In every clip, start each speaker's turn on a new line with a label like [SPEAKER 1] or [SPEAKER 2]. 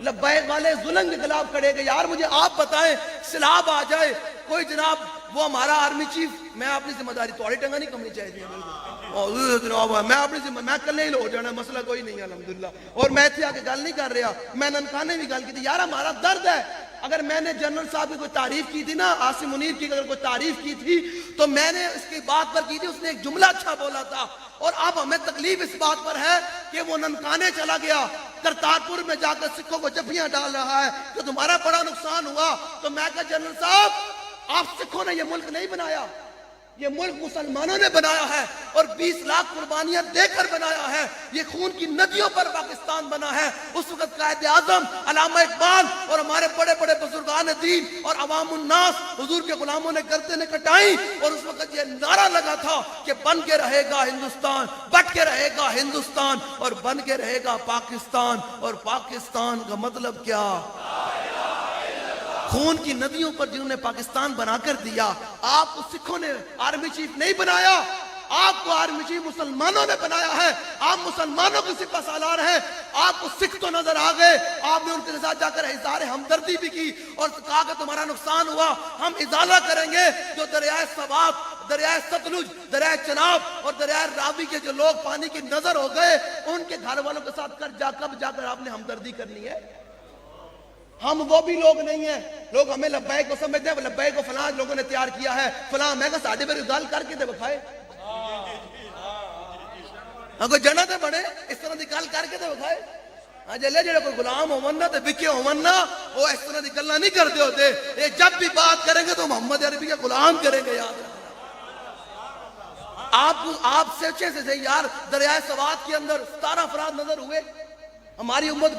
[SPEAKER 1] لبیک والے ظلم کے خلاف کھڑے گئے. یار مجھے آپ بتائیں, سیلاب آ جائے, کوئی جناب وہ ہمارا آرمی چیف, میں اپنی ذمہ داری تھوڑی ٹنگا نہیں کمنی چاہیے جناب, میں اپنی ذمہ, میں کل نہیں ہو جانا, مسئلہ کوئی نہیں ہے الحمدللہ. اور میں اتھی آ کے گل نہیں کر رہا, میں ننکانے بھی گل کی تھی. یار ہمارا درد ہے. اگر میں نے جنرل صاحب کی کوئی تعریف کی تھی نا, عاصم منیر کی اگر کوئی تعریف کی تھی تو میں نے اس کی بات پر کی تھی, اس نے ایک جملہ اچھا بولا تھا. اور اب ہمیں تکلیف اس بات پر ہے کہ وہ ننکانے چلا گیا, کرتارپور میں جا کر سکھوں کو جفیاں ڈال رہا ہے, تو تمہارا بڑا نقصان ہوا. تو میں کہا جنرل صاحب, آپ سکھوں نے یہ ملک نہیں بنایا, یہ ملک مسلمانوں نے بنایا ہے, اور 20 لاکھ قربانیاں دے کر بنایا ہے. یہ خون کی ندیوں پر پاکستان بنا ہے. اس وقت قائد اعظم علامہ اقبال اور ہمارے بڑے بڑے بزرگان دین اور عوام الناس حضور کے غلاموں نے گردنیں نے کٹائیں, اور اس وقت یہ نعرہ لگا تھا کہ بن کے رہے گا ہندوستان, بٹ کے رہے گا ہندوستان, اور بن کے رہے گا پاکستان. اور پاکستان کا مطلب کیا؟ خون کی ندیوں پر جنہوں نے پاکستان بنا کر دیا. آپ کو سکھوں نے آرمی چیف نہیں بنایا, آپ کو آرمی چیف مسلمانوں نے بنایا ہے. آپ مسلمانوں کی سپہ سالار ہیں. آپ کو سکھ تو نظر آ گئے, آپ نے ان کے ساتھ جا کر اظہار ہمدردی بھی کی اور کہا کہ تمہارا نقصان ہوا, ہم ازالہ کریں گے. جو دریائے سوات, دریائے ستلج, دریائے چناب اور دریائے راوی کے جو لوگ پانی کی نظر ہو گئے, ان کے گھر والوں کے ساتھ کب جا کر آپ نے ہمدردی کرنی ہے؟ ہم وہ بھی لوگ نہیں ہیں. لوگ ہمیں لبیک کو سمجھتے ہیں, لبیک کو فلاں لوگوں نے تیار کیا ہے, فلاں. میں کہا ساڑھے پر گل کر کے دے بکھائے, کوئی جنت ہے بڑے اس طرح دی گل کر کے دے بکھائے. جلے جڑے کوئی غلام ہونا تے بکے ہونا, وہ اس طرح دی گلاں نہیں کرتے ہوتے. یہ جب بھی بات کریں گے تو محمد عربی کے غلام کریں گے. یاد آپ سوچیں سے یار, دریائے سوات کے اندر 17 افراد نظر ہوئے. ہماری امت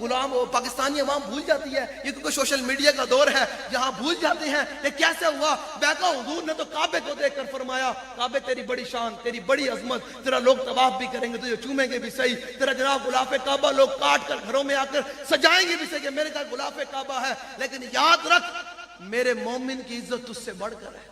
[SPEAKER 1] غلام پاکستانی عوام بھول جاتی ہے. یہ کیونکہ سوشل میڈیا کا دور ہے, جہاں بھول جاتے ہیں. یہ کیسے ہوا؟ میں کہا حضور نے تو کعبے کو دیکھ کر فرمایا, کعبے تیری بڑی شان, تیری بڑی عظمت, تیرا لوگ طواف بھی کریں گے, تجھے چومیں گے بھی صحیح, تیرا جناب غلاف کعبہ لوگ کاٹ کر گھروں میں آ کر سجائیں گے بھی صحیح, کہ میرے کا غلاف کعبہ ہے. لیکن یاد رکھ, میرے مومن کی عزت تجھ سے بڑھ کر ہے.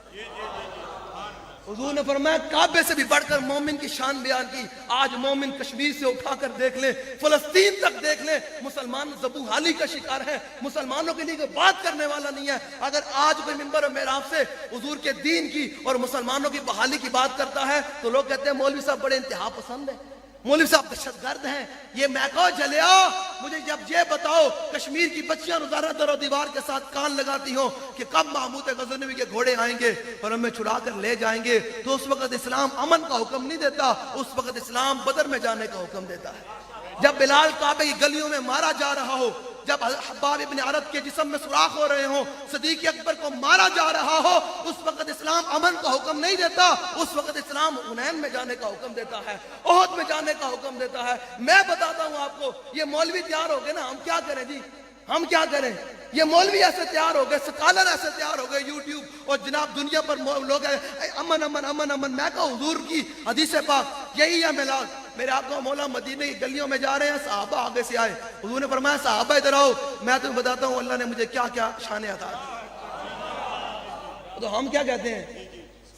[SPEAKER 1] حضور نے فرمایا کعبے سے بھی بڑھ کر مومن کی شان بیان کی. آج مومن کشمیر سے اٹھا کر دیکھ لیں, فلسطین تک دیکھ لیں, مسلمان ذبح حالی کا شکار ہے. مسلمانوں کے لیے کوئی بات کرنے والا نہیں ہے. اگر آج کوئی منبر اور محراب سے حضور کے دین کی اور مسلمانوں کی بحالی کی بات کرتا ہے تو لوگ کہتے ہیں مولوی صاحب بڑے انتہا پسند ہیں, مولوی صاحب دہشت گرد ہیں. یہ میں کہو جلیا, مجھے جب یہ بتاؤ کشمیر کی بچیاں روزانہ در و دیوار کے ساتھ کان لگاتی ہوں کہ کب محمود غزنوی کے گھوڑے آئیں گے اور ہمیں چھڑا کر لے جائیں گے, تو اس وقت اسلام امن کا حکم نہیں دیتا, اس وقت اسلام بدر میں جانے کا حکم دیتا ہے. جب بلال کعبے کی گلیوں میں مارا جا رہا ہو, جب حباب ابن عرد کے جسم میں سوراخ ہو رہے ہوں, صدیق اکبر کو مارا جا رہا ہو, اس وقت اسلام امن کا حکم نہیں دیتا, اس وقت اسلام حنین میں جانے کا حکم دیتا ہے, احد میں جانے کا حکم دیتا ہے. میں بتاتا ہوں آپ کو, یہ مولوی تیار ہو گئے نا, ہم کیا کریں جی, ہم کیا کریں؟ یہ مولوی ایسے تیار ہو گئے, سکالر ایسے تیار ہو گئے یوٹیوب, اور جناب دنیا پر لوگ امن امن امن امن. میں کہا حضور کی حدیث پاک یہی ہے میلاد. میرے آپ کو مولا مدینے کی گلیوں میں جا رہے ہیں, صحابہ آگے سے آئے, حضور نے فرمایا صحابہ ادھر آؤ, میں تمہیں بتاتا ہوں اللہ نے مجھے کیا کیا شان عطا کی. تو ہم کیا کہتے ہیں,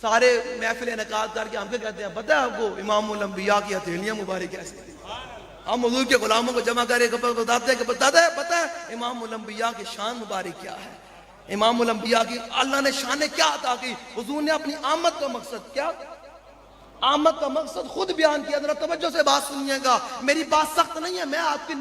[SPEAKER 1] سارے محفل انعقاد کر کے ہم کیا کہتے ہیں پتہ ہے آپ کو, امام الانبیاء کی ہتھیلیاں مبارک ایسی تھی. ہم حضور کے غلاموں کو جمع کرے بتاتے ہیں کہ پتہ ہے امام الانبیاء کی شان مبارک کیا ہے. امام الانبیاء کی اللہ نے شان کیا عطا کی. حضور نے اپنی آمد کا مقصد کیا, آمد کا مقصد خود بیان کیا. ذرا توجہ سے بات سنیے گا, میری بات سخت نہیں ہے. میں آپ کی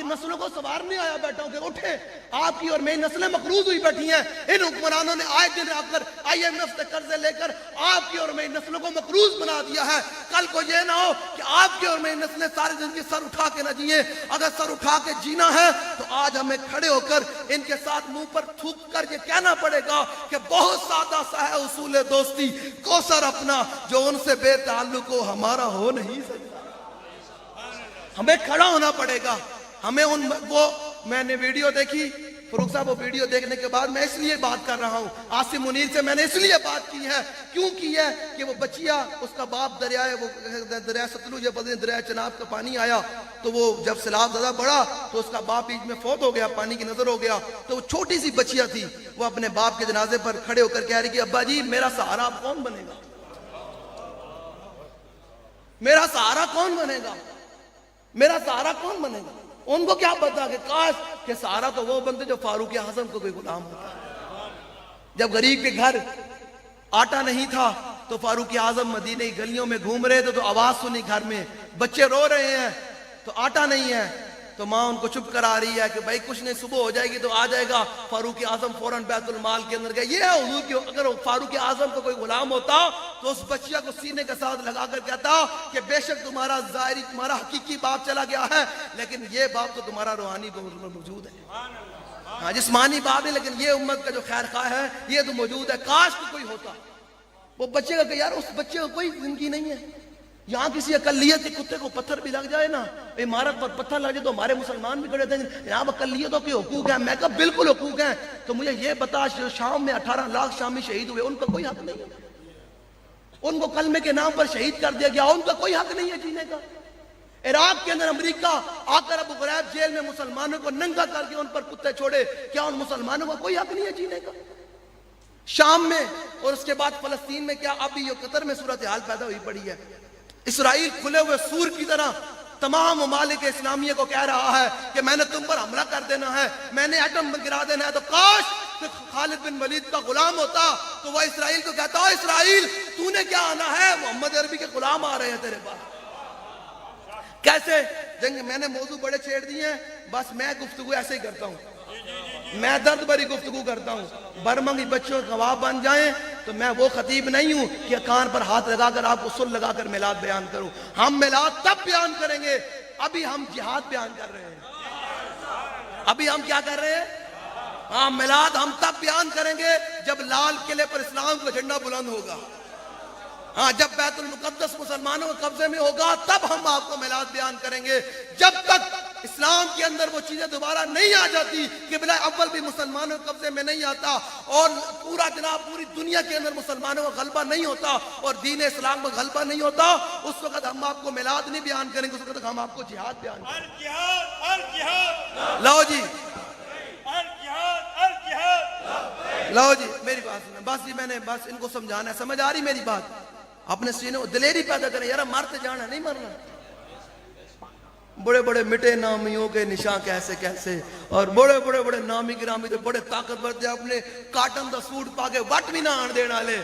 [SPEAKER 1] نسلوں کو سوارنے آیا بیٹھا ہوں کہ اٹھیں. آپ کی اور میری نسلیں مقروض ہوئی بیٹھی ہیں. ان حکمرانوں نے آئے دن آ کر IMF سے قرضے لے کر آپ کی اور میری نسلوں کو مقروض بنا دیا ہے. کل کو یہ نہ ہو کہ آپ کی اور میری نسلیں ساری زندگی سر اٹھا کے نہ جیئیں. اگر سر اٹھا کے جینا ہے تو آج ہمیں کھڑے ہو کر ان کے ساتھ منہ پر تھوک کر یہ کہنا پڑے گا کہ بہت سادہ سا ہے اصول دوستی, کوثر اپنا جو ان سے بے تعلق ہو ہمارا ہو نہیں سکتا. ہمیں کھڑا ہونا پڑے گا. ہمیں میں نے ویڈیو دیکھی, فروخ صاحب وہ ویڈیو دیکھنے کے بعد میں اس لیے بات کر رہا ہوں, عاصم منیر سے میں نے اس لیے بات کی ہے. کیوں کی ہے کہ وہ بچیا, اس کا باپ دریائے ستلج یا دریائے چناب کا پانی آیا تو وہ جب سیلاب زیادہ بڑھا تو اس کا باپ بیچ میں فوت ہو گیا, پانی کی نظر ہو گیا. تو وہ چھوٹی سی بچیا تھی, وہ اپنے باپ کے جنازے پر کھڑے ہو کر کہہ رہی کہ ابا جی میرا سہارا اب کون بنے گا, میرا سہارا کون بنے گا, میرا سہارا کون بنے گا. ان کو کیا پتا کہ کاش کہ سارا تو وہ بندے جو فاروق اعظم کو کوئی غلام ہوتا ہے. جب غریب کے گھر آٹا نہیں تھا تو فاروق اعظم مدینہ کی گلیوں میں گھوم رہے تھے تو آواز سنی گھر میں بچے رو رہے ہیں تو آٹا نہیں ہے تو ماں ان کو چپ کرا رہی ہے کہ بھائی کچھ نہیں صبح ہو جائے گی تو آ جائے گا. فاروق اعظم فوراً بیت المال کے اندر گئے. یہ ہے حضور کی اگر فاروق اعظم کو کوئی غلام ہوتا تو اس بچیا کو سینے کے ساتھ لگا کر کہتا کہ بے شک تمہارا ظاہری تمہارا حقیقی باپ چلا گیا ہے لیکن یہ باپ تو تمہارا روحانی موجود ہے. ہاں جسمانی باپ ہے لیکن یہ امت کا جو خیر خواہ ہے یہ تو موجود ہے. کاش کہ کوئی ہوتا. وہ بچے کا کہ یار اس بچے کو کوئی زندگی نہیں ہے. یہاں کسی اقلیت کے کتے کو پتھر بھی لگ جائے نا عمارت پر پتھر لگ جائے تو ہمارے مسلمان بھی کھڑے تھے جناب اقلیتوں کے حقوق ہیں. میں کہا بالکل حقوق ہیں. تو مجھے یہ بتا شام میں 18 لاکھ شامی شہید ہوئے ان کا کوئی حق نہیں ہے. ان کو کلمے کے نام پر شہید کر دیا گیا ان کا کوئی حق نہیں ہے جینے کا. عراق کے اندر امریکہ آ کر ابو غریب جیل میں مسلمانوں کو ننگا کر کے ان پر کتے چھوڑے. کیا ان مسلمانوں کا کوئی حق نہیں ہے جینے کا؟ شام میں اور اس کے بعد فلسطین میں کیا ابھی یہ قطر میں صورتحال پیدا ہوئی پڑی ہے. اسرائیل کھلے ہوئے سور کی طرح تمام ممالک اسلامیہ کو کہہ رہا ہے کہ میں نے تم پر حملہ کر دینا ہے میں نے ایٹم گرا دینا ہے. تو کاش کہ خالد بن ولید کا غلام ہوتا تو وہ اسرائیل کو کہتا ہو اسرائیل تو نے کیا آنا ہے محمد عربی کے غلام آ رہے ہیں تیرے پاس. کیسے جنگ میں نے موضوع بڑے چھیڑ دیے ہیں بس میں گفتگو ایسے ہی کرتا ہوں. میں درد بھری گفتگو کرتا ہوں. برمنگی بچوں گواہ بن جائیں تو میں وہ خطیب نہیں ہوں کہ کان پر ہاتھ لگا کر آپ کو سر لگا کر میلاد بیان کروں. ہم میلاد تب بیان کریں گے ابھی ہم جہاد بیان کر رہے ہیں. ابھی ہم کیا کر رہے ہیں؟ ہاں میلاد ہم تب بیان کریں گے جب لال قلعے پر اسلام کا جھنڈا بلند ہوگا. ہاں جب بیت المقدس مسلمانوں کے قبضے میں ہوگا تب ہم آپ کو میلاد بیان کریں گے. جب تک اسلام کے اندر وہ چیزیں دوبارہ نہیں آ جاتی کہ بلا اول بھی مسلمانوں کے قبضے میں نہیں آتا اور پورا جناب پوری دنیا کے اندر مسلمانوں کا غلبہ نہیں ہوتا اور دین اسلام کا غلبہ نہیں ہوتا اس وقت ہم آپ کو میلاد نہیں بیان کریں گے. اس وقت ہم آپ کو جہاد بیان کریں گے. لو جی لو جی میری بات سنیں بس. میں نے بس ان کو سمجھانا ہے. سمجھ آ رہی میری بات؟ اپنے سینے دلیری پیدا کریں. یار مرتے جانا نہیں مرنا. بڑے بڑے مٹے نامیوں کے نشان کیسے کیسے اور بڑے بڑے بڑے نامی گرامی تھے بڑے طاقتور تھے اپنے کاٹن دا سوٹ پا کے وٹ بھی نہ آن دین والے.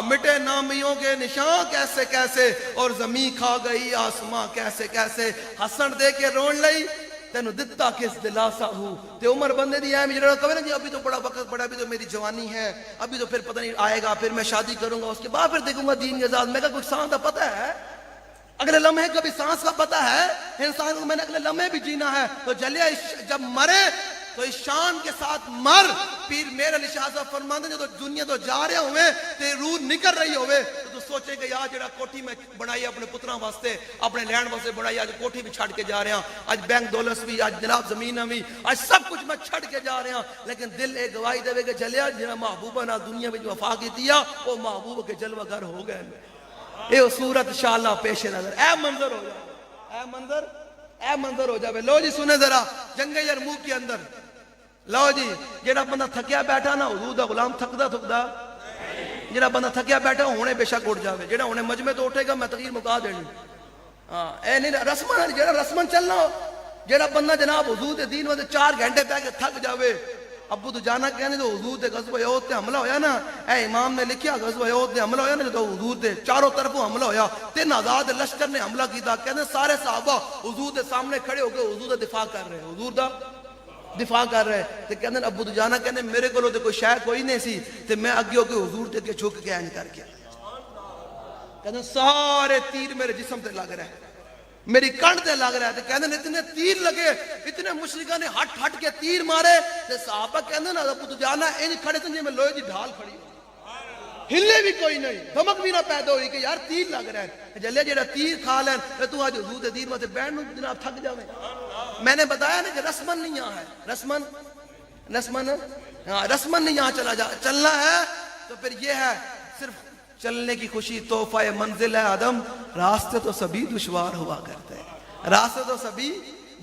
[SPEAKER 1] مٹے نامیوں کے نشان کیسے کیسے اور زمین کھا گئی آسماں کیسے کیسے. ہسن دے کے رون لئی تینو دتا کس دلاسا ہوں تے عمر بندے دی ہے میرا کہے نا جی ابھی تو بڑا وقت پڑا ابھی تو میری جوانی ہے ابھی تو پھر پتہ نہیں آئے گا پھر میں شادی کروں گا اس کے بعد پھر دیکھوں گا دین کے ذات. میں کہا کچھ سانس کا پتہ ہے اگلے لمحے کبھی سانس کا پتہ ہے انسان کو میں نے اگلے لمحے بھی جینا ہے تو جلیا جب مرے تو اس شان کے ساتھ مر. پیر میرے علی شاہ صاحب فرماتے ہیں جو دنیا تو جا رہے ہوئے تے روح نکل رہی ہوئے تو سوچے کہ یار جڑا کوٹھی میں بنائی اپنے پتراں واسطے اپنے لینڈ واسطے بنائی آج کوٹھی بھی چھڑ کے جا رہے ہیں آج بینک دولت بھی آج جناب زمیناں بھی آج سب کچھ میں چھڑ کے جا رہے ہیں لیکن دل ایک گواہی دے کہ جلیا جڑا محبوبہ نہ دنیا میں جو وفا کی دیا وہ محبوب کے جلوہ گر ہو گئے. اے صورت انشاءاللہ پیش نظر اے منظر ہو جائے اے منظر ہو جائے. لو جی سنے ذرا جنگ یرموک کے اندر لو جی جڑا بندہ تھکیا بیٹھا نا حضور دا غلام تھکدا جڑا بندہ تھکیا بیٹھا ہونے بے شک اٹھ جاوے جڑا ہونے مجمع تو اٹھے گا میں تقریر مکا دینی. ہاں اے نہیں رسمن جڑا رسمن چلنا ہو جڑا بندہ جناب حضور دے دین وچ 4 گھنٹے پہ کے تھک جاوے. ابو تو جانا کہنے تو حضور دے غزوہ احد تے حملہ ہویا نا اے امام نے لکھیا غزوہ احد تے حملہ ہویا نا جو حضور دے چاروں طرفوں حملہ ہویا 3000 لشکر نے حملہ کیتا. کہنے سارے صحابہ حضور دے سامنے کھڑے ہو کے حضور دا دفاع کر رہے حضور دا دفاع کر رہے تے کہنے ابو تو جانا کہنے میرے کو تے کوئی شے کوئی نہیں سی تے میں اگے ہو کے حضور تے جھک کے اینج کر کے کہنے سارے تیر میرے جسم تے لگ رہے میری کن تے لگ رہا ہے. کہنے اتنے تیر لگے اتنے مشرکاں نے ہٹ ہٹ کے تیر مارے تے صحابہ کہنے نا ابو تو جانا انج کھڑے تھے میں لوہے دی ڈھال کھڑی ہلے بھی کوئی نہیں دھمک بھی نہ پیدا ہوئی کہ یار تیر لگ رہا ہے. جلے جڑا تیر کھا لین تے تو اج حضور دے دین واسطے بیٹھ نو جناب تھک جاویں. میں نے بتایا نا کہ رسمن نہیں یہاں ہے رسمن نہیں یہاں چلنا ہے تو پھر یہ ہے صرف چلنے کی خوشی تحفہ منزل ہے آدم. راستے تو سبھی دشوار ہوا کرتے ہیں راستے تو سبھی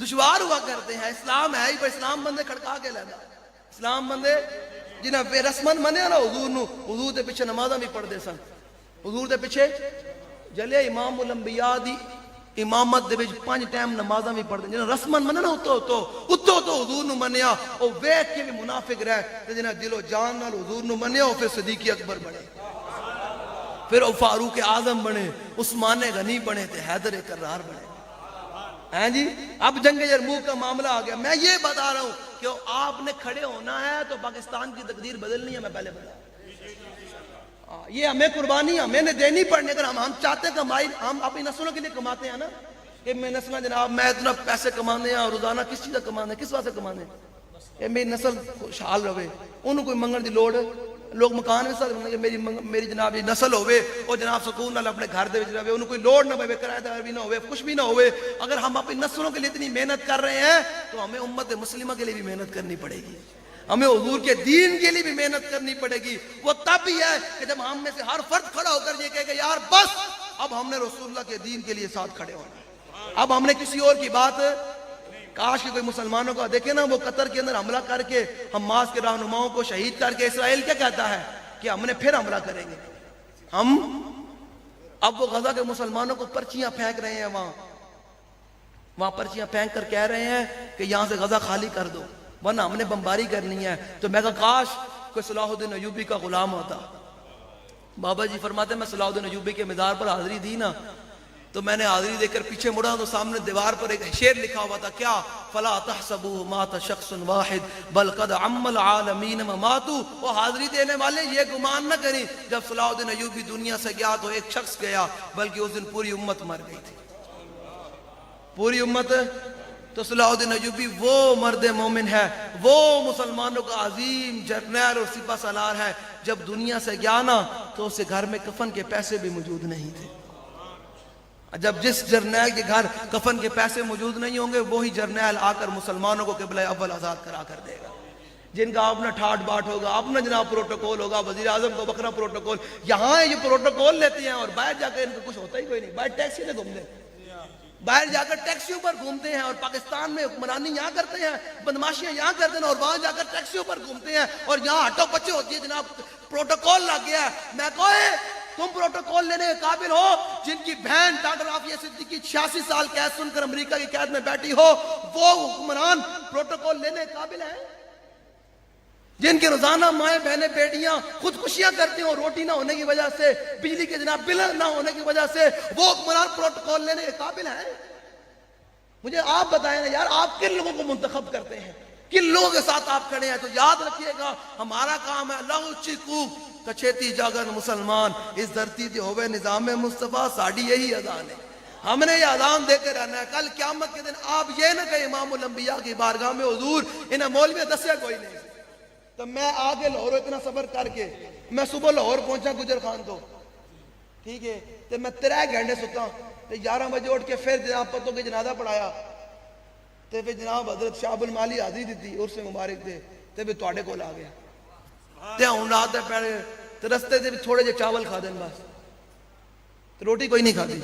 [SPEAKER 1] دشوار ہوا کرتے ہیں. اسلام ہے ہی پر اسلام بندے کھڑکا کے لینا اسلام بندے جنہیں بے رسمن منیا نا حضور نو حضور دے پیچھے نمازاں بھی پڑھ دے سن حضور دے پیچھے جلے امام الانبیاء دی امامت دے وچ 5 ٹائم نمازاں بھی پڑھدے جنہاں رسمن مننا اتو تو حضور نو منیا او ویکھ کے بھی منافق رہ تے جنہاں دل و جان نال حضور نو منیا او پھر صدیق اکبر بنے، پھر او فاروق اعظم بنے، عثمان غنی بنے تے حیدر کرار بنے. ہیں جی اب جنگ یرموک کا معاملہ آ گیا. میں یہ بتا رہا ہوں کہ آپ نے کھڑے ہونا ہے تو پاکستان کی تقدیر بدلنی ہے. میں پہلے بتا یہ ہمیں قربانی ہمیں نے دینی پڑنی. اگر ہم چاہتے ہیں کمائی ہم اپنی نسلوں کے لیے کماتے ہیں نا کہ میں نسلیں جناب میں اتنا پیسے کمانے ہیں اور روزانہ کس چیز کا کمانے کس واسطے کمانے کہ میری نسل خوشحال رہے انہوں کوئی منگن دی لوڑ لوگ مکان میں ساتھ میری جناب یہ نسل ہوئے اور جناب سکون نال اپنے گھر دے وچ رہے انہوں کوئی لوڑ نہ ہوئے کرایہ دار بھی نہ ہوئے کچھ بھی نہ ہوئے. اگر ہم اپنی نسلوں کے لیے اتنی محنت کر رہے ہیں تو ہمیں امت مسلمہ کے لیے بھی محنت کرنی پڑے گی. ہمیں حضور کے دین کے لیے بھی محنت کرنی پڑے گی. وہ تب ہی ہے کہ جب ہم میں سے ہر فرد کھڑا ہو کر یہ کہے کہ یار بس اب ہم نے رسول اللہ کے دین کے لیے ساتھ کھڑے ہونا ہے. اب ہم نے کسی اور کی بات کاش کہ کوئی مسلمانوں کو دیکھے نا وہ قطر کے اندر حملہ کر کے حماس کے رہنماؤں کو شہید کر کے اسرائیل کیا کہتا ہے کہ ہم نے پھر حملہ کریں گے. ہم اب وہ غزہ کے مسلمانوں کو پرچیاں پھینک رہے ہیں وہاں پرچیاں پھینک کر کہہ رہے ہیں کہ یہاں سے غزہ خالی کر دو ورنہ ہم نے بمباری کرنی ہے. تو میں کہا کاش کوئی صلاح الدین ایوبی کا غلام ہوتا. بابا جی فرماتے ہیں میں صلاح الدین ایوبی کے مزار پر حاضری دی نا تو میں نے حاضری دے کر پیچھے مڑا تو سامنے دیوار پر ایک شعر لکھا ہوا تھا کیا فلا تحسبوه مات شخص واحد بل قد عم العالمین ماتوا. وہ حاضری دینے والے یہ گمان نہ کریں جب صلاح الدین ایوبی دنیا سے گیا تو ایک شخص گیا بلکہ اس دن پوری امت مر گئی تھی. پوری امت. تو صلاح الدین ایوبی وہ مرد مومن ہے وہ مسلمانوں کا عظیم جرنیل اور سپہ سالار ہے. جب دنیا سے گیا نا تو اسے گھر میں کفن کے پیسے بھی موجود نہیں تھے. جب جس جرنیل کے گھر کفن کے پیسے موجود نہیں ہوں گے وہی جرنیل آ کر مسلمانوں کو قبلہ اول آزاد کرا کر دے گا. جن کا اپنا ٹھاٹ باٹ ہوگا اپنا جناب پروٹوکول ہوگا وزیر اعظم کو بکرا پروٹوکول یہاں یہ پروٹوکول لیتے ہیں اور باہر جا کر ان کو کچھ ہوتا ہی کوئی نہیں. باہر ٹیکسی سے گھومتے ہیں باہر جا کر ٹیکسیوں پر گھومتے ہیں اور پاکستان میں حکمرانی یہاں کرتے ہیں بدماشیاں یہاں کرتے ہیں اور وہاں جا کر ٹیکسیوں پر گھومتے ہیں اور یہاں ہٹو بچے ہوتی ہے جناب پروٹوکول لگ گیا ہے. میں کہے تم پروٹوکول لینے کے قابل ہو جن کی بہن ڈاکٹر عافیہ صدیقی 86 سال قید سن کر امریکہ کی قید میں بیٹھی ہو وہ حکمران پروٹوکول لینے کے قابل ہیں جن کے روزانہ مائیں بہنیں بیٹیاں خودکشیاں کرتی ہوں روٹی نہ ہونے کی وجہ سے بجلی کے جناب بل نہ ہونے کی وجہ سے وہ حکمران پروٹوکول لینے کے قابل ہیں. مجھے آپ بتائیں نا یار آپ کن لوگوں کو منتخب کرتے ہیں کن لوگوں کے ساتھ آپ کھڑے ہیں. تو یاد رکھیے گا ہمارا کام ہے اللہ چیکو کچھیتی جاگر مسلمان اس دھرتی تے ہوئے نظام مصطفیٰ ساڑی یہی اذان ہے. ہم نے یہ اذان دے کے رہنا ہے. کل قیامت کے دن آپ یہ نہ کہیں امام الانبیاء کی بارگاہ میں حضور انہیں مولوی دسیا کوئی نہیں. تو میں آگے لاہور اتنا سفر کر کے میں صبح لاہور پہنچا گجر خان تو ٹھیک ہے تو میں 3 گھنٹے ستا تو 11 بجے اٹھ کے پھر جناب پتوں کے جنازہ پڑھایا تو پھر جناب حضرت شاہب المالی حاضری دیتی عرس مبارک دے تو پھر تواڈے کول آ گیا تے ہن رات دے پہلے تے رستے تے تھوڑے جے چاول کھا دین بس تے روٹی کوئی نہیں کھادی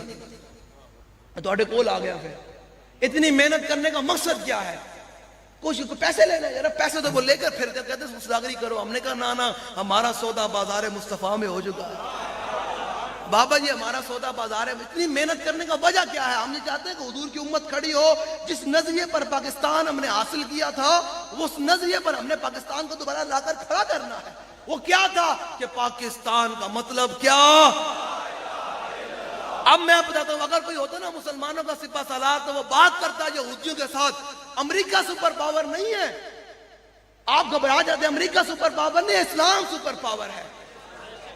[SPEAKER 1] تواڈے کول آ گیا. پھر اتنی محنت کرنے کا مقصد کیا ہے؟ کچھ پیسے لینا یار پیسے تو وہ لے کر پھر کہتے ہیں سوداگری کرو. ہم نے کہا نا ہمارا سودا بازار مصطفیٰ میں ہو چکا ہے. بابا جی ہمارا سودا بازار ہے. اتنی محنت کرنے کا وجہ کیا ہے؟ ہم یہ چاہتے ہیں کہ حضور کی امت کھڑی ہو. جس نظریے پر پاکستان ہم نے حاصل کیا تھا اس نظریے پر ہم نے پاکستان کو دوبارہ لا کر کھڑا کرنا ہے. وہ کیا تھا کہ پاکستان کا مطلب کیا. اب میں بتاتا ہوں اگر کوئی ہوتا نا مسلمانوں کا سپہ سالار تو وہ بات کرتا ہے یہودیوں کے ساتھ. امریکہ سپر پاور نہیں ہے. آپ گھبرا جاتے ہیں. امریکہ سپر پاور نہیں اسلام سپر پاور ہے.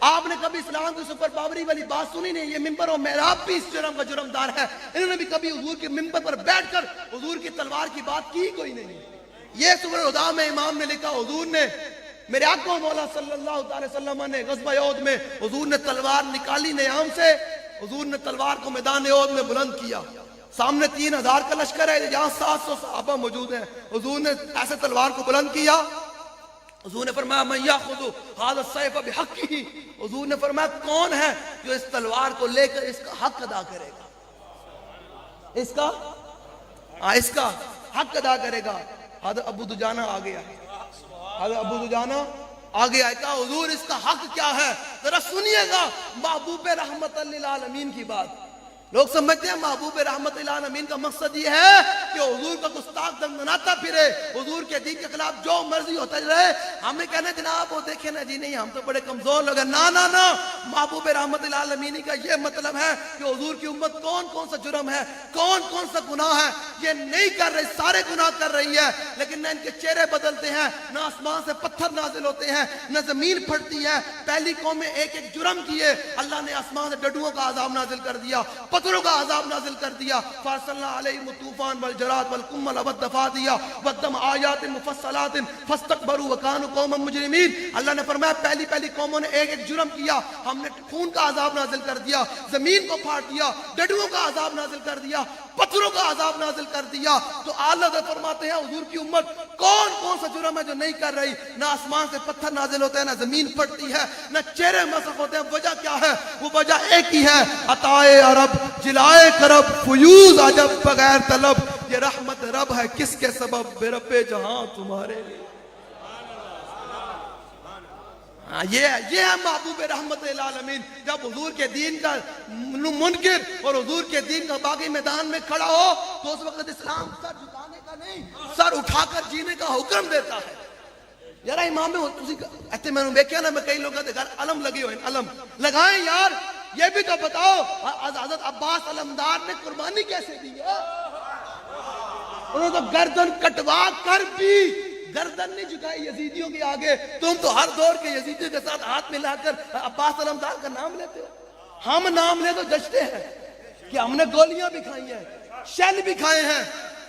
[SPEAKER 1] آپ نے کبھی اسلام کی سپر پاوری والی بات سنی نہیں. یہ ممبر و محراب بھی اس جرم کا جرمدار ہے. انہوں نے بھی کبھی حضور کے ممبر پر بیٹھ کر حضور کی تلوار کی بات کی کوئی نہیں. یہ سورہ الہدیٰ میں امام نے لکھا حضور نے میرے آقا مولا صلی اللہ علیہ وسلم نے غزوہ احد میں حضور نے تلوار نکالی نیام سے. حضور نے تلوار کو میدان احد میں بلند کیا. سامنے 3000 کا لشکر ہے جہاں 700 صحابہ موجود ہیں. حضور نے ایسے تلوار کو بلند کیا. حضور نے فرمایا من یاخذ ھذا السیف بحقہ. حضور نے فرمایا کون ہے جو اس تلوار کو لے کر اس کا حق ادا کرے گا. اس کا حق ادا کرے گا. حضرت ابو دجانہ آ گیا. حضرت ابو دجانہ آ گیا. کہا حضور اس کا حق کیا ہے؟ ذرا سنیے گا محبوب رحمت للعالمین کی بات. لوگ سمجھتے ہیں محبوب رحمت العالمین کا مقصد یہ ہے کہ حضور کا گستاخ دندناتا پھرے، حضور کے دین کے خلاف جو مرضی ہوتا رہے. ہم نے کہنا جناب وہ دیکھیں نا جی نہیں ہم تو بڑے کمزور لوگ ہیں. نا محبوب رحمت العالمین کا یہ مطلب ہے کہ حضور کی امت کون کون سا جرم ہے، کون کون سا گناہ ہے یہ نہیں کر رہی، سارے گناہ کر رہی ہے، لیکن نہ ان کے چہرے بدلتے ہیں، نہ آسمان سے پتھر نازل ہوتے ہیں، نہ زمین پھٹتی ہے. پہلی قوم میں ایک ایک جرم کیے، اللہ نے آسمان سے ڈڈوؤں کا عذاب نازل کر دیا، پتھروں کا عذاب نازل کر دیا. فارسلنا علیہم الطوفان والجراد والقمل والضفادع والدم آیات مفصلات فاستکبروا وکانوا قوما مجرمین. اللہ نے فرمایا پہلی قوموں نے ایک ایک جرم کیا، ہم نے خون کا عذاب نازل کر دیا، زمین کو پھاڑ دیا، ڈڈوؤں کا عذاب نازل کر دیا، پتھروں کا عذاب نازل کر دیا. تو اللہ فرماتے ہیں حضور کی امت کون کون سا جرم ہے جو نہیں کر رہی؟ نہ آسمان سے پتھر نازل ہوتے ہیں، نہ زمین پھٹتی ہے، نہ چہرے مسخ ہوتے ہیں. وجہ کیا ہے؟ وہ وجہ ایک ہی ہے، عطائے عرب جلائے کرب فیوز عجب بغیر طلب. یہ رحمت رب ہے کس کے سبب؟ بے رب جہاں تمہارے لیے. یہ ہے محبوب رحمت العالمین. جب حضور کے دین کا منکر اور حضور کے دین کا باغی میدان میں کھڑا ہو تو اس وقت اسلام سر جھکانے کا نہیں، سر اٹھا کر جینے کا حکم دیتا ہے. یار امام ایسے میں نے دیکھا نا، میں کئی لوگوں کے گھر علم لگے ہوئے، علم لگائیں یار. یہ بھی تو بتاؤ حضرت عباس علمدار نے قربانی کیسے دی ہے؟ انہوں نے تو گردن کٹوا کر بھی گردن نہیں جھکائی یزیدیوں کے آگے. تم تو ہر دور کے یزیدیوں کے ساتھ ہاتھ ملا کر عباس علمدار کا نام لیتے ہو. ہم نام لے تو جشتے ہیں کہ ہم نے گولیاں بھی کھائی ہیں، شیل بھی کھائے ہیں،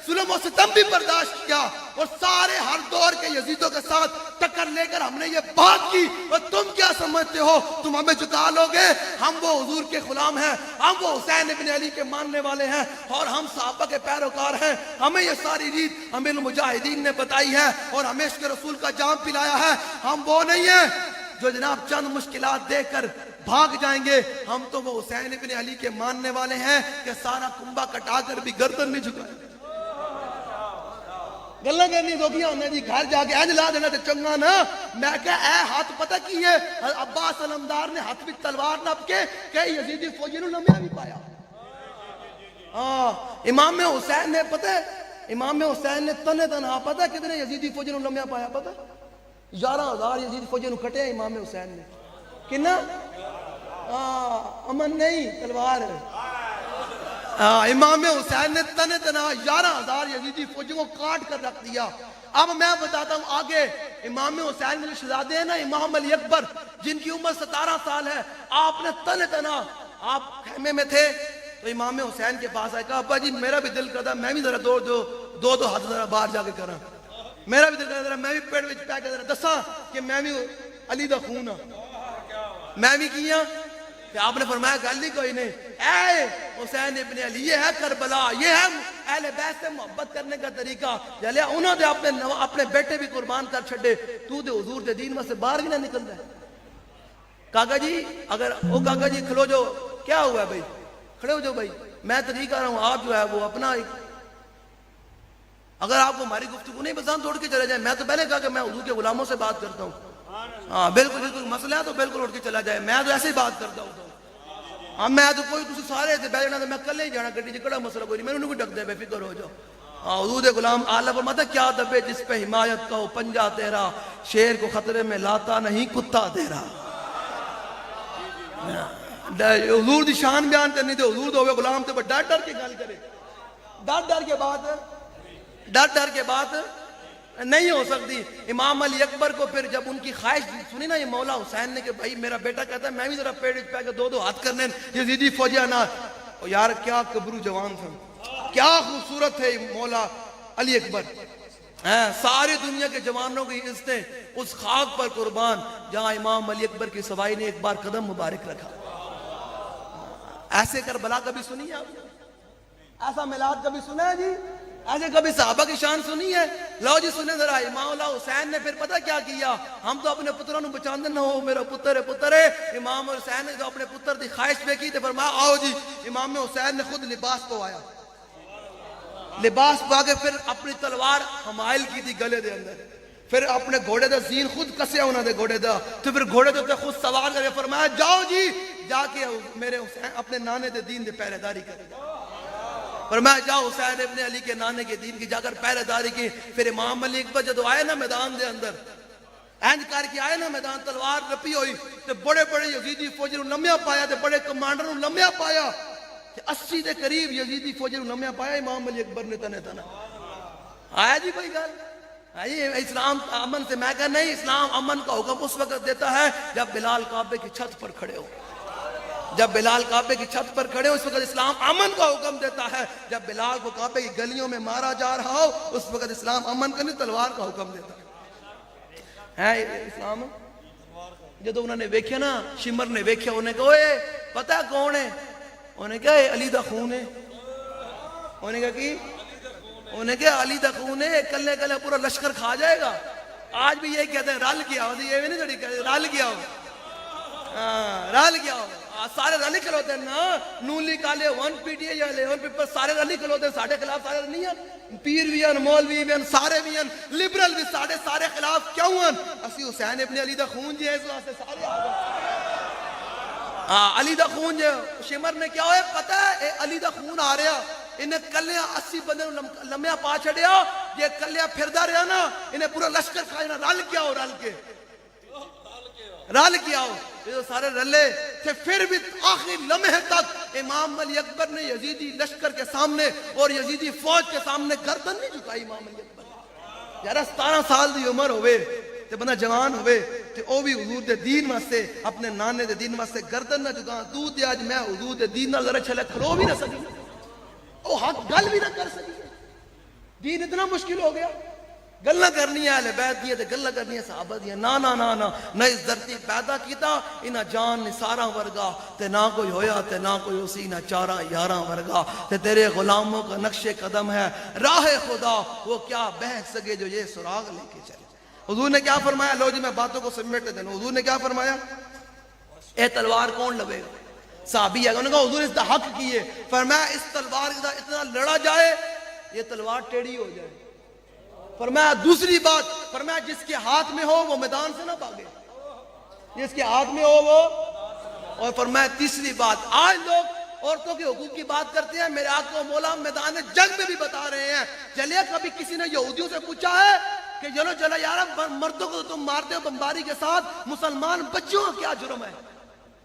[SPEAKER 1] ظلم و ستم بھی برداشت کیا، اور سارے ہر دور کے یزیدوں کے ساتھ ٹکر لے کر ہم نے یہ بات کی. اور تم کیا سمجھتے ہو تم ہمیں جھکا لو گے؟ ہم وہ حضور کے غلام ہیں، ہم وہ حسین ابن علی کے ماننے والے ہیں، اور ہم صحابہ کے پیروکار ہیں. ہمیں یہ ساری ریت امیر المجاہدین نے بتائی ہے اور ہمیں عشق رسول کا جام پلایا ہے. ہم وہ نہیں ہیں جو جناب چند مشکلات دے کر بھاگ جائیں گے. ہم تو وہ حسین ابن علی کے ماننے والے ہیں کہ سارا کنبا کٹا کر بھی گردن نہیں جھکائیں. گلہ کرنی دو گیا انہیں جی گھر جا کے لا دینا تے چنگا نا. میں کہا اے ہاتھ پتہ کی ہے؟ عباس علمدار نے ہاتھ بھی تلوار نپ کے کہ یزیدی فوجی نو لمحہ بھی پایا. امام حسین نے پتہ ہے، امام حسین نے تنے تنہا پتہ ہے کتنے یزیدی فوجی نو لمحہ پایا؟ پتہ 11,000 یزیدی فوجی نو کٹے امام حسین نے. کنا؟ امن نہیں، تلوار. امام حسین نے تنے تنہا 11,000 یزیدی فوجیوں کو کاٹ کر رکھ دیا. اب میں بتاتا ہوں آگے امام حسین کے جو شہزادے ہیں نا، امام علی اکبر جن کی عمر 17 سال ہے، آپ نے تنے تنہا آپ خیمے میں تھے تو امام حسین کے پاس آئے، کہا ابا جی میرا بھی دل کرتا میں بھی ذرا دو ہاتھ ذرا باہر جا کے کرا، میرا بھی دل کرتا ذرا میں بھی پیڑ وچ پہ کے ذرا دساں کہ میں بھی علی دا خون ہاں، میں بھی کیا. کہ آپ نے فرمایا گل ہی کوئی نہیں، اے حسین ابن علی یہ ہے کربلا، یہ ہے اہل بیت سے محبت کرنے کا طریقہ. چلے انہوں نے اپنے بیٹے بھی قربان کر چھڑے، تو دے حضور دے دین میں سے باہر ہی نہ نکلتا ہے. کاکا جی اگر او کاکا جی کھلو جو، کیا ہوا ہے بھائی؟ کھڑے ہو جو بھائی، میں طریقہ رہا ہوں، آپ جو ہے وہ اپنا اگر آپ کو ہماری گفتگو نہیں پسند توڑ کے چلے جائیں. میں تو پہلے کہا کہ میں حضور کے غلاموں سے بات کرتا ہوں. ہاں بالکل مسئلہ ہے تو بالکل اٹھ کے چلا جائے، میں تو ایسے ہی بات کرتا ہوں. ہاں میں تو کوئی تسی سارے سے بیٹھ جانا، میں کلے ہی جانا گڈی چ، کڑا مسئلہ کوئی نہیں، میں انہوں کو ڈک دے، بے فکر ہو جاؤ. ہاں حضور دے غلام آلہ فرماتا کیا دبے جس پہ حمایت کا ہو پنجا تیرا، شیر کو خطرے میں لاتا نہیں کتا تیرا. حضور دی شان بیان کرنی تے حضور دے ہوئے غلام تے ڈر ڈر کے گل کرے، ڈر ڈر کے بات نہیں ہو سکتی. امام علی اکبر کو پھر جب ان کی خواہش سنی نا یہ مولا حسین نے کہ بھائی میرا بیٹا کہتا ہے میں بھی ذرا پیڑ پہ کے دو ہاتھ کرنے یزیدی فوجیاں نہ، یار کیا کبرو جوان تھا، کیا خوبصورت ہے مولا علی اکبر. ساری دنیا کے جوانوں کی عزتیں اس خاک پر قربان جہاں امام علی اکبر کی سوائی نے ایک بار قدم مبارک رکھا. ایسے کربلا کبھی سنی ہے آپ نے؟ ایسا میلاد کبھی سنا ہے جی؟ ایسے کبھی صحابہ کی شان سنی ہے؟ لو جی سنیں ذرا. امام اللہ حسین نے پھر پتہ کیا کیا؟ ہم تو اپنے پتروں نو بچاندے نہ ہو میرا پتر ہے. امام حسین نے جو اپنے پتر دی خواہش پہ کی تے فرمایا آؤ جی. امام حسین نے خود لباس پوایا، لباس پا کے پھر اپنی تلوار حمائل کی تھی گلے دے اندر. پھر اپنے گھوڑے دا زین خود کسیا انہوں نے گھوڑے دا، تو پھر گھوڑے دے خود سوار کرے، فرمایا جاؤ جی جا کے میرے حسین اپنے نانے دے دین دے پہرے داری کرے، فرمایا جاؤ حسین ابن علی کے نانے کے دین کی جا کر پہرے داری کی۔ پھر امام علی اکبر جدو آئے نا میدان دے اندر، اینج کر کے آئے نا میدان، تلوار رپی ہوئی تے بڑے بڑے یزیدی فوجی نو لمیا پایا تے بڑے کمانڈر نو لمیا پایا تے 80 دے قریب یزیدی فوجی نو لمیا پایا امام علی اکبر نے تنے تنا۔ آیا جی کوئی گل؟ اسلام امن سے، میں کہا نہیں، اسلام امن کا حکم اس وقت دیتا ہے جب بلال کعبے کی چھت پر کھڑے ہو، جب بلال کعبے کی چھت پر کھڑے ہو اس وقت اسلام امن کا حکم دیتا ہے، جب بلال کو کعبے کی گلیوں میں مارا جا رہا ہو اس وقت اسلام امن کا نہیں تلوار کا حکم دیتا ہے اسلام۔ جب انہوں نے ویکھیا نا، شمر نے ویکھیا، انہوں نے کہا اوئے پتہ کون ہے؟ انہوں نے کہا علی دا خون ہے۔ انہوں نے کہا کی؟ انہوں نے کہا علی دا خون ہے، کلے کلے پورا لشکر کھا جائے گا۔ آج بھی یہی کہتے ہیں رل گیا ہو، یہ بھی نہیں تھوڑی کہتے رل گیا ہو، رل گیا ہو، سارے رلی کھلوتے ہیں نا، نولی کالے one P T A eleven paper سارے رلی کھلوتے ہیں، ساڑھے خلاف سارے نہیں ہیں، پیر بھی ہیں، مولوی بھی ہیں، سارے بھی ہیں، لبرل بھی سارے خلاف کیوں ہیں؟ اسی حسین ابن علی دا خون جی ہے، اس واسطے سارے علی دا خون جی۔ شمر نے کیا ہوئے پتہ ہے علی دا خون آ رہا، انہیں کلیاں 80 بندے لمحہ پا چھڑیا، یہ کلیاں پھردہ رہا نا، انہیں پورا لشکر کھائنا، رل کیا ہو، رل کیا ہو، یہ سارے رلے تھے۔ پھر بھی آخری لمحے تک امام علی اکبر نے یزیدی لشکر کے سامنے اور یزیدی فوج کے سامنے گردن نہیں جھکائی۔ امام علی اکبر یارہ 17 سال دی عمر ہوئے تے بندہ جوان ہوئے تے او بھی حضور دے دین واسطے اپنے نانے دے دین واسطے گردن نہ جھکا۔ تو تے آج میں حضور دے دین نال ذرا چھلے کھلو بھی نہ سکی، او حق گل بھی نہ کر سکی، دین اتنا مشکل ہو گیا۔ گلہ کرنی ہے اہل بیت دیا تے گلہ کرنی ہے صحابہ دیا، نا نا نا نا، نہ اس دھرتی پیدا کیتا انہا جان نثاراں ورگا تے نہ کوئی ہویا تے نہ کوئی اسی نہ چاراں یاراں ورگا تے تیرے غلاموں کا نقش قدم ہے راہ خدا، وہ کیا بہک سکے جو یہ سراغ لے کے چلے۔ حضور نے کیا فرمایا؟ لو جی میں باتوں کو سمیٹ دینا۔ حضور نے کیا فرمایا؟ اے تلوار کون لوے گا؟ صحابی ہے، انہوں نے کہا حضور اس دا حق کیے، فرمایا اس تلوار کا اتنا لڑا جائے یہ تلوار ٹیڑھی ہو جائے۔ فرمایا دوسری بات، فرمایا جس کے ہاتھ میں ہو وہ میدان سے نہ بھاگے، جس کے ہاتھ میں ہو وہ، اور فرمایا تیسری بات، آج لوگ عورتوں کے حقوق کی بات کرتے ہیں، میرے آقا و مولا میدان جنگ میں بھی بتا رہے ہیں۔ چلیے کبھی کسی نے یہودیوں سے پوچھا ہے کہ چلو یار مردوں کو تم مارتے ہو بمباری کے ساتھ، مسلمان بچوں کا کیا جرم ہے؟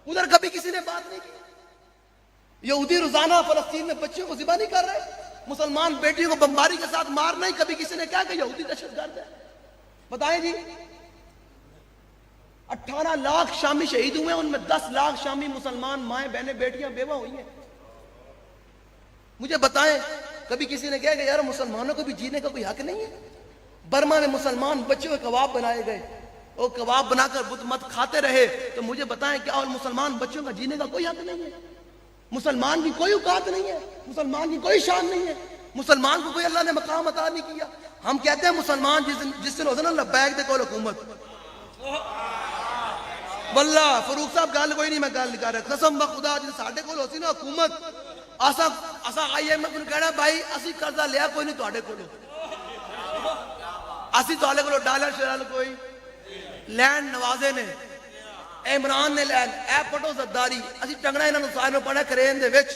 [SPEAKER 1] ادھر کبھی کسی نے بات نہیں کی۔ یہودی روزانہ فلسطین میں بچوں کو ذبح نہیں کر رہے، مسلمان بیٹیوں کو بمباری کے ساتھ مارنا ہی کبھی کسی نے کہا کہ یہودی دہشت گرد ہے؟ بتائیں جی 18 لاکھ شامی شہید ہوئے، ان میں 10 لاکھ شامی مسلمان مائیں بہنیں بیٹیاں بیوہ ہوئی ہیں۔ مجھے بتائیں کبھی کسی نے کہا کہ یار مسلمانوں کو بھی جینے کا کوئی حق نہیں ہے؟ برما میں مسلمان بچوں کے کباب بنائے گئے، وہ کباب بنا کر بت مت کھاتے رہے، تو مجھے بتائیں کیا اور مسلمان بچوں کا جینے کا کوئی حق نہیں ہے؟ مسلمان کی کوئی اوقات نہیں ہے، مسلمان کی کوئی شان نہیں ہے، مسلمان کو کوئی اللہ نے مقام عطا نہیں کیا۔ ہم کہتے ہیں مسلمان جس دن ہوتا نا لبیک دے کول حکومت، واللہ فروخ صاحب گل کوئی نہیں، میں گل نہیں کر رہا، قسم بخدا جس ساڈے کول ہوسی نا حکومت، اسا آئی ایم کو کہنا بھائی اسی قرضہ لیا کوئی نہیں تواڈے کولوں، اسی تواڈے کولوں ڈالر شرال کوئی لینڈ نوازے نے، عمران نے لین اے پٹو زداری، اسی ٹنگنا انہاں نوں سارے نوں پڑھا کرین دے وچ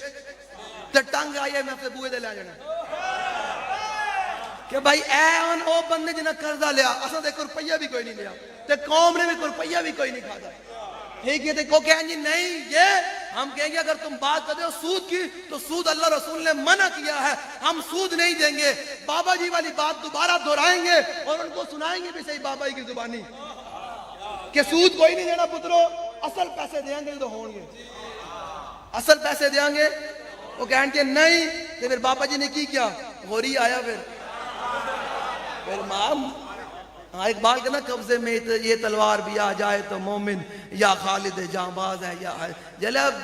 [SPEAKER 1] تے ٹنگ آئی ایم سے بوئے دے لے جانا کہ بھائی اے ہن او بندے جنہاں قرضہ لیا، اساں تے کوئی روپیہ بھی کوئی نہیں لیا تے قوم نے بھی کوئی روپیہ بھی کوئی نہیں کھادا، ٹھیک ہے؟ تے کو کہیں گے نہیں یہ ہم کہیں گے اگر تم بات کرتے ہو سود کی تو سود اللہ رسول نے منع کیا ہے، ہم سود نہیں دیں گے۔ بابا جی والی بات دوبارہ دہرائیں گے اور ان کو سنائیں گے بھی صحیح بابا جی کی زبانی کہ سود کوئی نہیں دینا پترو، اصل پیسے دیں گے تو ہوں گے، اصل پیسے دیں گے۔ وہ کہیں گے نہیں، تو پھر بابا جی نے کی کیا؟ غوری آیا پھر مام اقبال کے نا قبضے میں یہ تلوار بھی آ جائے تو مومن یا خالد جاں باز ہے یا جلب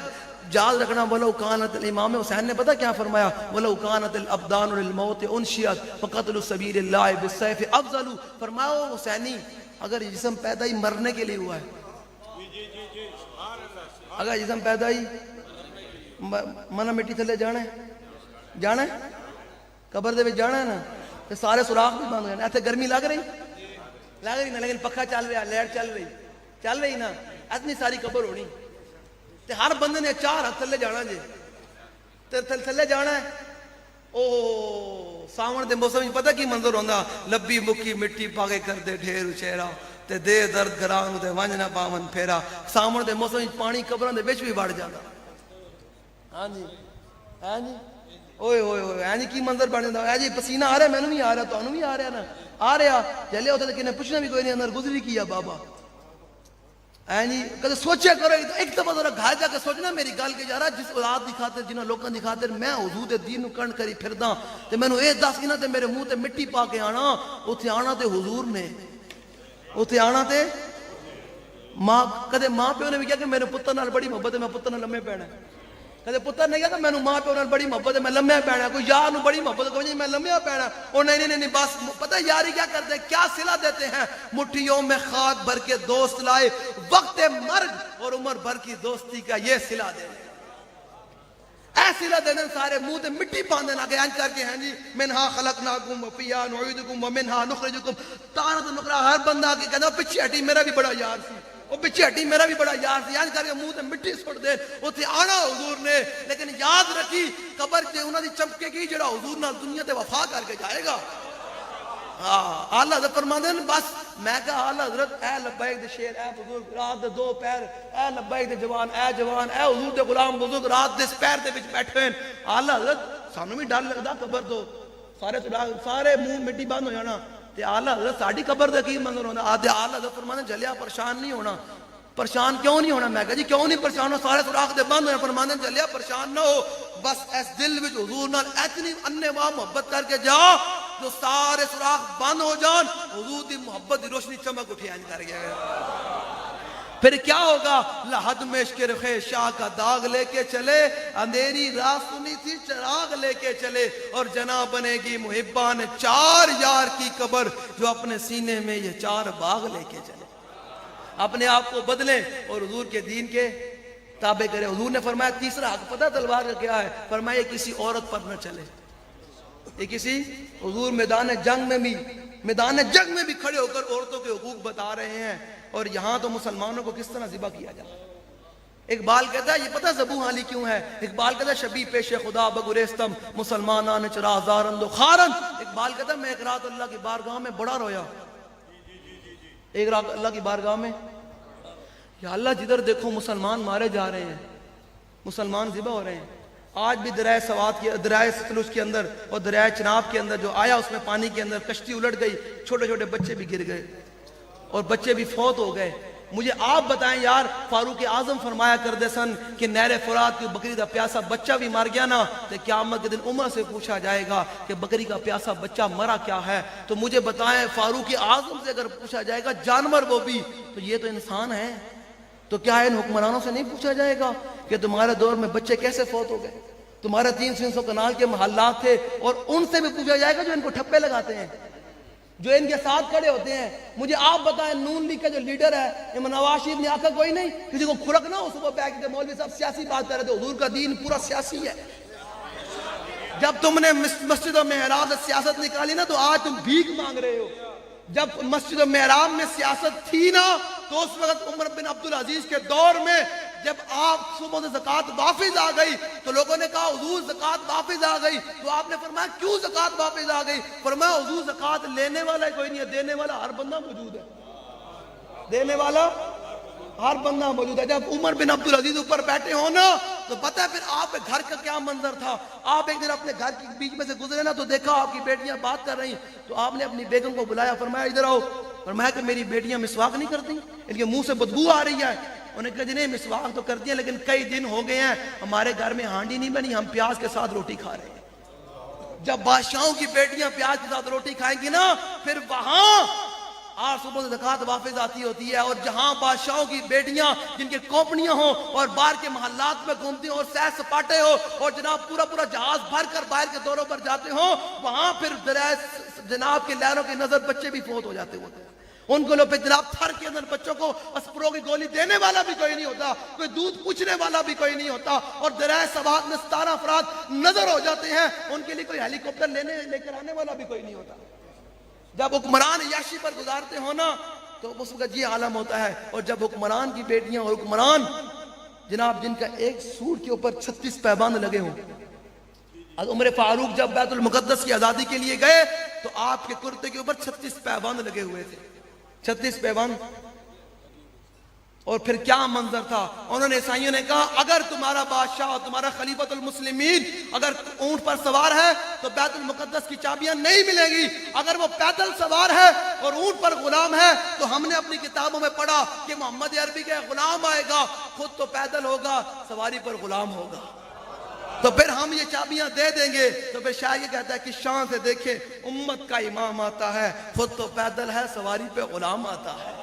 [SPEAKER 1] جال رکھنا۔ وَلَوْ كَانَتِ الامام حسین نے پتہ کیا فرمایا؟ وَلَوْ كَانَتِ الْأَبْدَانُ لِلْمَوْتِ أُنْشِيَتْ فَقَتْلُ سَبِيلِ اللَّهِ بِالسَّيْفِ أَفْضَلُ۔ فرمایا حسینی اگر جسم پیدا ہی مرنے کے لیے ہوا ہے، اگر جسم پیدا ہی منا مٹی تھلے جانا ہے قبر دے وچ جانا ہے نا، تے سارے سوراخ بھی بند ہو جانے، ایتھے گرمی لگ رہی لگ رہی نا, لیکن پکھا چل رہا, لائٹ چل رہی نا, اتنی ساری قبر ہونی تے ہر بندے نے 4 ہاتھ تھلے جانا جی, تے تھلے جانا ہے. او ساون دے موسم وچ پتہ کی منظر ہوندا, لبی مکی مٹی پا کے کر دے ڈھیر اچھیرا تے دے درد گران تے ونج نہ پاون پھیرا. ساون دے موسم وچ پانی قبراں دے وچ بھی وڑ جاندا. ہاں جی ہاں جی, اوئے ہوئے ہوئے ہاں جی, کی منظر بن جاندا ہے جی. پسینہ آ رہا, مینوں بھی آ رہا, تانوں بھی آ رہا نا, آ رہا چلے اوتھے تے کنے پوچھنا بھی کوئی نہیں اندر گزری کیا بابا. ہاں جی, کدے سوچیا کرو ایک دفعہ ذرا گھر جا کے سوچنا میری گل کہ یار جس اولاد دی خاطر جنہاں لوکاں دی خاطر میں حضور دے دین نو کنڈ کری پھردا تے مینوں اے دس نا تے میرے منہ تے مٹی پا کے آنا, اوتھے آنا تے حضور نے, اوتھے آنا تے ماں, کدے ماں پیو نے بھی کہا کہ میرے پتر نال بڑی محبت ہے, میں پتر نال لمے پینا. کدے پتر نے کہا کہ مینوں ماں پیو نال بڑی محبت ہے, میں لمے پینا. کوئی یار نو بڑی محبت ہے, کوئی میں لمے پینا. او نہیں بس پتہ یاری کیا کرتے ہیں, کیا صلہ دیتے ہیں, مٹھیوں میں خاک بھر کے دوست لائے, وقت مرگ اور عمر بھر کی دوستی کا یہ صلہ دے. ایسی لہ دینے سارے منہ تے مٹی باندھے نہ کہ انج کر کے ہیں جی منہا خلقناکم وفیہا نعیدکم ومنہا نخرجکم. تارت نقرہ ہر بندہ کے کہنا پیچھے ہٹی میرا بھی بڑا یار سی, وہ پیچھے ہٹی میرا بھی بڑا یار سی, انج کر کے منہ تے مٹی سٹ دے. اوتھے آنا حضور نے, لیکن یاد رکھی قبر تے انہاں دی چمکے گی جڑا حضور نال دنیا تے وفا کر کے جائے گا. ہاں آلہ حضرت فرماندے ہیں بس میں کہا آلہ حضرت اے لبیک دے شیر, اے بزرگ رات دے 2 پیر, اے لبیک دے جوان, اے حضور دے غلام بزرگ رات دے اس پیر دے وچ بیٹھے ہیں. آلہ حضرت سانوں بھی ڈر لگدا قبر تو, سارے منہ مٹی بند ہو جانا تے آلہ حضرت ساڈی قبر دے کی منظر ہوندا. آلہ حضرت فرماندے ہیں جلیا پریشان نہیں ہونا. پریشان کیوں نہیں ہونا؟ میں کہا جی کیوں نہیں پریشان ہو, سارے سوراخ دے بند ہوئے. فرماندے ہیں جلیا پریشان نہ ہو, بس اس دل وچ حضور نال اتنی انے واہ محبت کر کے جا جو سارے سوراخ بند ہو جان, حضور دی محبت دی روشنی چمک اٹھی آئیں کر گیا. پھر کیا ہوگا؟ لحد میں عشق رخ شاہ کا داغ لے کے چلے, اندھیری رات سنی تھی چراغ لے کے چلے, اور جنا بنے گی محبان 4 یار کی قبر جو اپنے سینے میں یہ 4 باغ لے کے چلے. اپنے آپ کو بدلیں اور حضور کے دین کے تابع کریں. حضور نے فرمایا تیسرا حق پتہ تلوار کا کیا ہے؟ فرمایا یہ کسی عورت پر نہ چلے. یہ کسی حضور میدان جنگ میں بھی کھڑے ہو کر عورتوں کے حقوق بتا رہے ہیں, اور یہاں تو مسلمانوں کو کس طرح ذبح کیا جائے. اقبال کہتا ہے یہ پتہ ذبح حالی کیوں ہے؟ اقبال کہتا ہے شبی پیش خدا بگریستم مسلمانان چرا زارند و خارند. اقبال کہتا ہے میں ایک رات اللہ کی بارگاہ میں بڑا رویا. ایک رات اللہ کی بارگاہ میں, یا اللہ جدھر دیکھو مسلمان مارے جا رہے ہیں, مسلمان ذبح ہو رہے ہیں. آج بھی دریائے سوات کے, دریائے ستلج کے اندر اور دریائے چناب کے اندر جو آیا اس میں پانی کے اندر کشتی الٹ گئی, چھوٹے چھوٹے بچے بھی گر گئے اور بچے بھی فوت ہو گئے. مجھے آپ بتائیں یار, فاروق اعظم فرمایا کرتے سن کہ نہر فرات کی بکری کا پیاسا بچہ بھی مر گیا نا تو قیامت کے دن عمر سے پوچھا جائے گا کہ بکری کا پیاسا بچہ مرا کیا ہے. تو مجھے بتائیں فاروق اعظم سے اگر پوچھا جائے گا جانور وہ بھی, تو یہ تو انسان ہے, تو کیا ان حکمرانوں سے نہیں پوچھا جائے گا کہ تمہارے دور میں بچے کیسے فوت ہو گئے؟ تمہارے 300 کنال کے محلات تھے, اور ان سے بھی پوچھا جائے گا جو ان کو ٹھپے لگاتے ہیں, جو ان کے ساتھ کھڑے ہوتے ہیں. مجھے آپ بتائیں نون لیگ کا جو لیڈر ہے نواز شریف نے آخر کوئی نہیں کسی کو کھڑک نہ ہو صبح بیٹھ کے مولوی صاحب سیاسی بات کر رہے تھے. حضور کا دین پورا سیاسی ہے. جب تم نے مسجد و محراب سے سیاست نکالی نا تو آج تم بھیک مانگ رہے ہو. جب مسجد و محراب میں سیاست تھی نا تو اس وقت عمر بن عبدالعزیز کے دور میں جب آپ صبح سے زکوٰۃ واپس آ گئی تو لوگوں نے کہا حضور زکوٰۃ واپس آ گئی. تو آپ نے فرمایا کیوں زکوٰۃ واپس آ گئی؟ فرمایا حضور زکوٰۃ لینے والا کوئی نہیں ہے, دینے والا ہر بندہ موجود ہے. دینے والا ہر بندہ موجود ہے. جب عمر بن عبدالعزیز اوپر بیٹھے ہو نا تو پتہ ہے پھر آپ کے گھر کا کیا منظر تھا. آپ ایک دن اپنے گھر کے بیچ میں سے گزرے نا تو دیکھا آپ کی بیٹیاں بات کر رہی, تو آپ نے اپنی بیگم کو بلایا, فرمایا ادھر آؤ. فرمایا کہ میری بیٹیاں مسواک نہیں کرتی, ان کے منہ سے بدبو آ رہی ہے. انہوں نے کہا جی نہیں مسواک تو کرتی ہیں لیکن کئی دن ہو گئے ہیں ہمارے گھر میں ہانڈی نہیں بنی, ہم پیاز کے ساتھ روٹی کھا رہے ہیں. جب بادشاہوں کی بیٹیاں پیاز کے ساتھ روٹی کھائیں گی نا پھر وہاں آج صبح سے زکوٰۃ واپس آتی ہوتی ہے. اور جہاں بادشاہوں کی بیٹیاں جن کے کمپنیاں ہوں اور باہر کے محلات میں گھومتی ہوں اور سیر سپاٹے ہو اور جناب پورا جہاز بھر کر باہر کے دوروں پر جاتے ہوں, وہاں پھر دریائے جناب کے لہروں کی نظر بچے بھی فوت ہو جاتے ہوتے ہیں. ان کو لوگ جناب تھر کے اندر بچوں کو اسپرو کی گولی دینے والا بھی کوئی نہیں ہوتا, کوئی دودھ پوچھنے والا بھی کوئی نہیں ہوتا, اور دریائے سوات میں 17 افراد نظر ہو جاتے ہیں. ان کے لیے کوئی ہیلی کاپٹر لے کر آنے والا بھی کوئی نہیں ہوتا. جب حکمران عیاشی پر گزارتے ہو نا تو اس وقت یہ عالم ہوتا ہے. اور جب حکمران کی بیٹیاں اور حکمران جناب جن کا ایک سوٹ کے اوپر 36 پیبند لگے ہوں. عمر فاروق جب بیت المقدس کی آزادی کے لیے گئے تو آپ کے کرتے کے اوپر 36 پیبند لگے ہوئے تھے. 36 پیبند. اور پھر کیا منظر تھا. انہوں نے عیسائیوں نے کہا اگر تمہارا بادشاہ تمہارا خلیفۃ المسلمین اگر اونٹ پر سوار ہے تو بیت المقدس کی چابیاں نہیں ملیں گی. اگر وہ پیدل سوار ہے اور اونٹ پر غلام ہے تو ہم نے اپنی کتابوں میں پڑھا کہ محمد عربی کا غلام آئے گا, خود تو پیدل ہوگا, سواری پر غلام ہوگا, تو پھر ہم یہ چابیاں دے دیں گے. تو پھر شاہ یہ کہتا ہے کہ شان سے دیکھیں امت کا امام آتا ہے, خود تو پیدل ہے, سواری پہ غلام آتا ہے.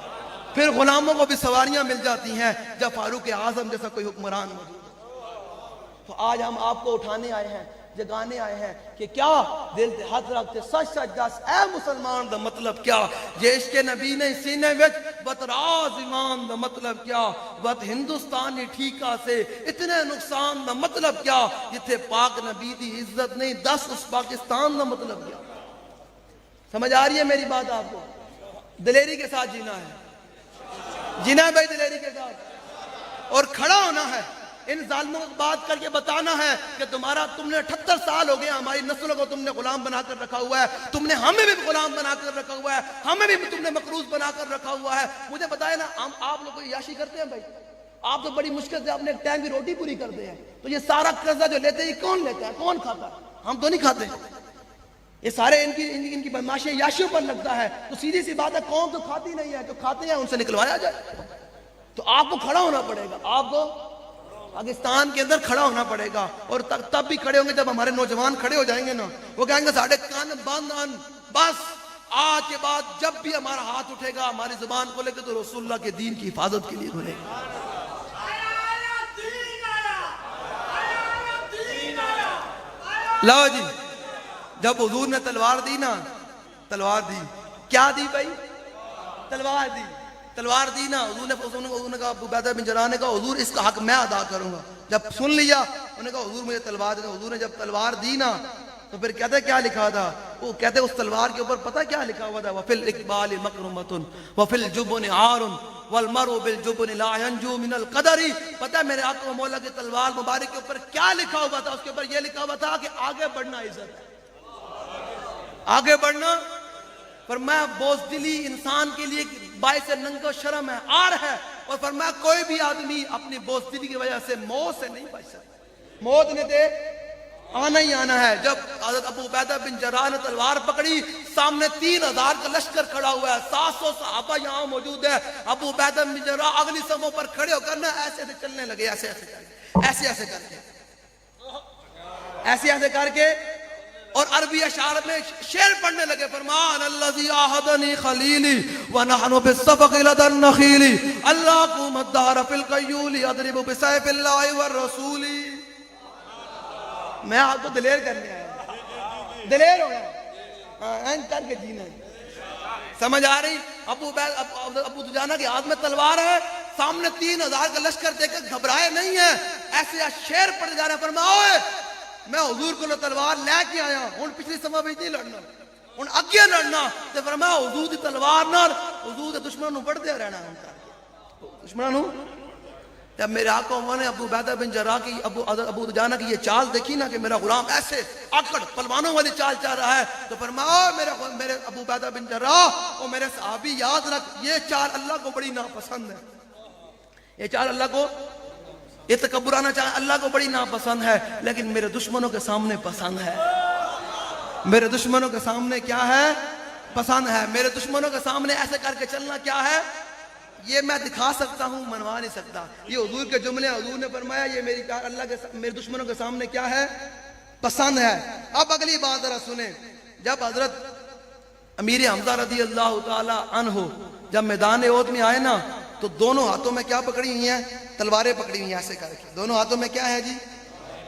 [SPEAKER 1] پھر غلاموں کو بھی سواریاں مل جاتی ہیں جب فاروق اعظم جیسا کوئی حکمران موجود ہے. تو آج ہم آپ کو اٹھانے آئے ہیں, جگانے آئے ہیں کہ کیا دل تے ہاتھ رکھتے سچ سچ دس اے مسلمان دا مطلب کیا. جے عشق نبی نے سینے وچ بت راز ایمان دا مطلب کیا. بت ہندوستانی ٹھیکا سے اتنے نقصان دا مطلب کیا. جتھے پاک نبی دی عزت نہیں 10 اس پاکستان دا مطلب کیا. سمجھ آ رہی ہے میری بات آپ کو. دلیری کے ساتھ جینا ہے, جینا ہے بھائی دلیری کے ساتھ, اور کھڑا ہونا ہے. ان ظالموں کو بات کر کے بتانا ہے کہ تم نے 78 سال ہو گئے ہماری نسلوں کو تم نے غلام بنا کر رکھا ہوا ہے. تم نے ہمیں بھی غلام بنا کر رکھا ہوا ہے, ہمیں بھی تم نے مقروض بنا کر رکھا ہوا ہے. مجھے بتائے نا ہم آپ لوگ کو عیاشی کرتے ہیں بھائی. آپ تو بڑی مشکل سے اپنے ٹائم کی روٹی پوری کرتے ہیں. تو یہ سارا قرضہ جو لیتے ہیں یہ کون لیتا ہے, کون کھاتا ہے؟ ہم تو نہیں کھاتے. یہ سارے ان کی بدماشی عیاشیوں پر لگتا ہے. تو سیدھی سی بات ہے قوم تو کھاتی نہیں ہے, جو کھاتے ہیں ان سے نکلوایا جائے. تو آپ کو کھڑا ہونا پڑے گا, آپ کو پاکستان کے اندر کھڑا ہونا پڑے گا. اور تب بھی کھڑے ہوں گے جب ہمارے نوجوان کھڑے ہو جائیں گے نا, وہ کہیں گے ساڑھے کان بند ان, بس آج کے بعد جب بھی ہمارا ہاتھ اٹھے گا ہماری زبان کھولے گا تو رسول اللہ کے دین کی حفاظت کے لیے کھولے گا. لو جی, جب حضور نے تلوار دی نا, تلوار دی, کیا دی بھائی؟ تلوار دی. تلوار دی نا, حضور نے کہا, ابو عبیدہ بن جراح نے کہا حضور اس کا حق میں ادا کروں گا. جب سن لیا انہوں نے کہا حضور مجھے تلوار دے. حضور نے جب تلوار دی نا تو پھر کہتے کیا لکھا تھا, وہ کہتے اس تلوار کے اوپر پتہ کیا لکھا ہوا تھا, وَفِي الْإِقْبَالِ مَكْرُمَةٌ وَفِي الْجُبُنِ عَارٌ وَالْمَرْءُ بِالْجُبُنِ لَا يَنْجُو مِنَ الْقَدَرِ. پتہ ہے میرے آقا و مولا کی تلوار مبارک کے اوپر کیا لکھا ہوا تھا؟ اس کے اوپر یہ لکھا ہوا تھا کہ آگے بڑھنا عزت ہے, آگے بڑھنا. فرمایا بوزدلی انسان کے لیے باعث ننگ و شرم ہے, عار ہے. اور فرمایا کوئی بھی آدمی اپنی بوزدلی کی وجہ سے موت سے نہیں بچ سکتا. موت نے دے آنا ہی آنا ہے. جب حضرت ابو عبیدہ بن جراح نے تلوار پکڑی, سامنے 3000 کا لشکر کھڑا ہوا ہے, 700 صحابہ یہاں موجود ہے. ابو عبیدہ بن جراح اگلی صفوں پر کھڑے ہو کر نا ایسے ایسے چلنے لگے, ایسے ایسے کر کے, ایسے ایسے کر کے, ایسے ایسے کر کے, اور عربی اشعار میں شعر پڑھنے لگے. فرمان الذی عاہدنی خلیلی ونحن بالصفق لدى النخیل اللہکم الدار فی القیول اضرب بسیف اللہ والرسول. میں آپ کو دلیر کرنے آیا, دلیر ہو گیا, این کر کے جینا. سمجھ آ رہی؟ ابو دجانہ کے ہاتھ میں تلوار ہے, سامنے 3000 کا لشکر دیکھ کر گھبرائے نہیں ہے, ایسے شعر پڑھ جا رہے ہیں. فرماؤ میں حضور کو تلوار لے کے آیا ہوں, پچھلی سما بھی نہیں لڑنا, ہوں اگے لڑنا. تو فرمایا حضور دی تلوار نال حضور دے دشمنوں بڑھتے رہنا. دشمنوں جب میرے آقا نے ابو عبیدہ بن جراح کی ابو دجانہ کی یہ چال دیکھی نا کہ میرا غلام ایسے آکڑ پلوانوں والی چال چاہ رہا ہے, تو فرمایا میرے ابو عبیدہ بن جراح اور میرے صحابی یاد رکھ, یہ چال اللہ کو بڑی ناپسند ہے. یہ چال اللہ کو, یہ تکبرانہ چال اللہ کو بڑی ناپسند ہے, لیکن میرے دشمنوں کے سامنے پسند ہے. میرے دشمنوں کے سامنے کیا ہے؟ پسند ہے. میرے دشمنوں کے سامنے ایسے کر کے چلنا کیا ہے؟ یہ میں دکھا سکتا ہوں, منوا نہیں سکتا. یہ حضور کے جملے, حضور نے فرمایا یہ میری اللہ کے میرے دشمنوں کے سامنے کیا ہے؟ پسند ہے. اب اگلی بات ذرا سنیں. جب حضرت امیر حمزہ رضی اللہ تعالی عنہ جب میدان احد میں آئے نا, تو دونوں ہاتھوں میں کیا پکڑی ہوئی ہیں؟ تلواریں پکڑی ہوئی ہیں. ایسے کر کے دونوں ہاتھوں میں کیا ہے جی؟